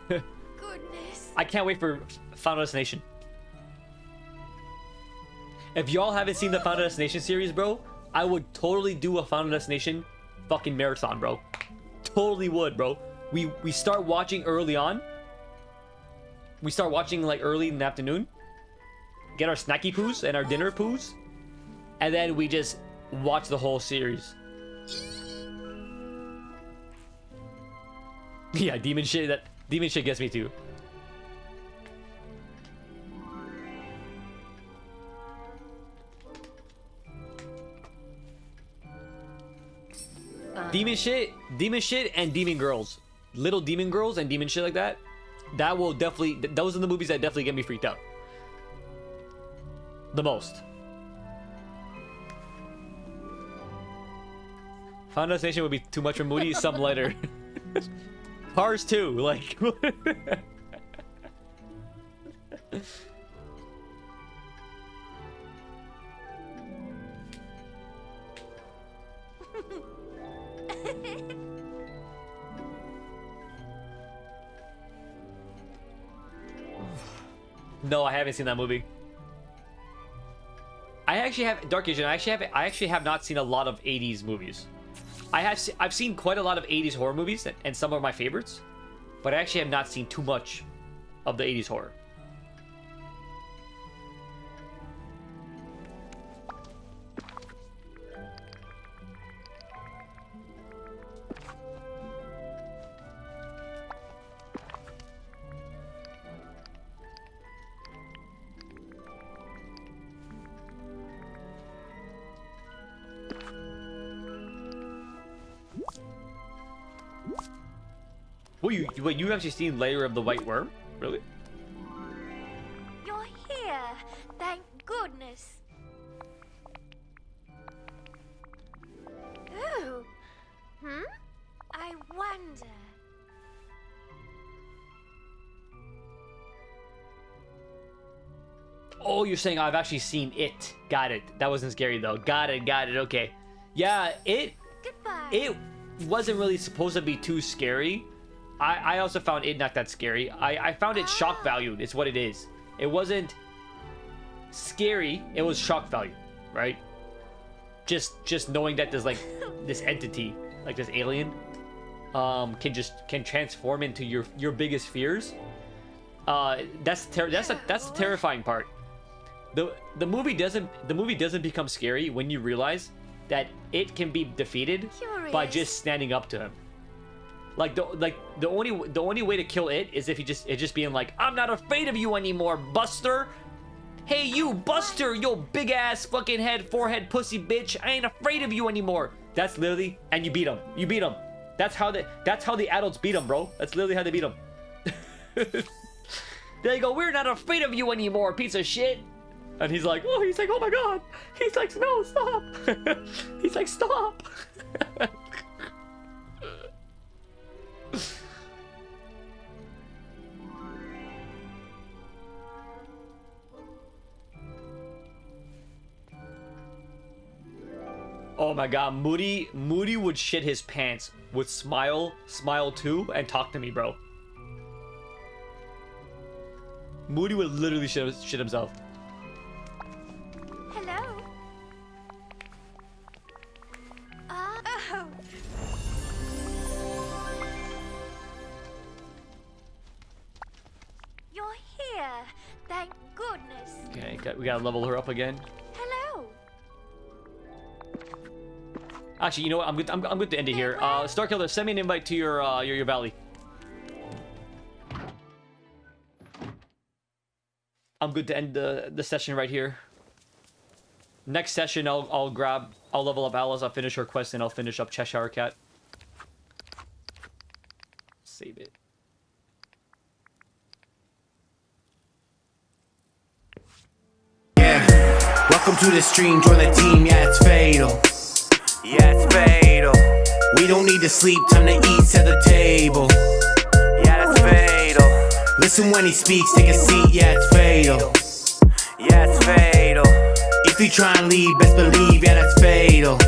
Goodness. I can't wait for Final Destination. If y'all haven't seen the Final Destination series, bro, I would totally do a Final Destination fucking marathon, bro. Totally would, bro. We start watching early on. We start watching like early in the afternoon. Get our snacky poos and our dinner poos. And then we just watch the whole series. Yeah, demon shit gets me too. Demon shit and demon girls. Little demon girls and demon shit like that. That will definitely, those are the movies that definitely get me freaked out. The most. Final Destination would be too much for Moody, something lighter. Cars 2, like. No, I haven't seen that movie. I actually have Dark Age, and I actually have not seen a lot of 80s movies. I've seen quite a lot of 80s horror movies and some of my favorites, but I actually have not seen too much of the 80s horror. Wait, you actually seen Lair of the White Worm? Really? You're here. Thank goodness. Ooh. I wonder. Oh, you're saying I've actually seen it. Got it. That wasn't scary though. Got it. Okay. Yeah, Goodbye. it wasn't really supposed to be too scary. I also found it not that scary. I found it shock valued. It's what it is. It wasn't scary. It was shock value, right? Just knowing that there's like this entity, like this alien, can transform into your biggest fears. That's the terrifying part. The movie doesn't become scary when you realize that it can be defeated by just standing up to him. Like the only way to kill it is if it just being like, I'm not afraid of you anymore, Buster. Hey you, Buster, yo big ass fucking head, forehead, pussy bitch. I ain't afraid of you anymore. That's literally, and you beat him. You beat him. That's how the adults beat him, bro. That's literally how they beat him. They go, we're not afraid of you anymore, piece of shit. And he's like, oh my god. He's like, no, stop. He's like, stop. Oh my god, Moody would shit his pants with Smile too, and talk to me, bro. Moody would literally shit himself. Hello. Oh. You're here. Thank goodness. Okay, we gotta level her up again. Hello. Actually, you know what? I'm good to end it here. Starkiller, send me an invite to your valley. I'm good to end the session right here. Next session, I'll level up Alice. I'll finish her quest, and I'll finish up Cheshire Cat. Save it. Yeah, welcome to the stream. Join the team. Yeah, it's fatal. Yeah, it's fatal. We don't need to sleep. Time to eat. Set the table. Yeah, that's fatal. Listen when he speaks. Take a seat. Yeah, it's fatal. Yeah, it's fatal. If you try and leave, best believe. Yeah, that's fatal.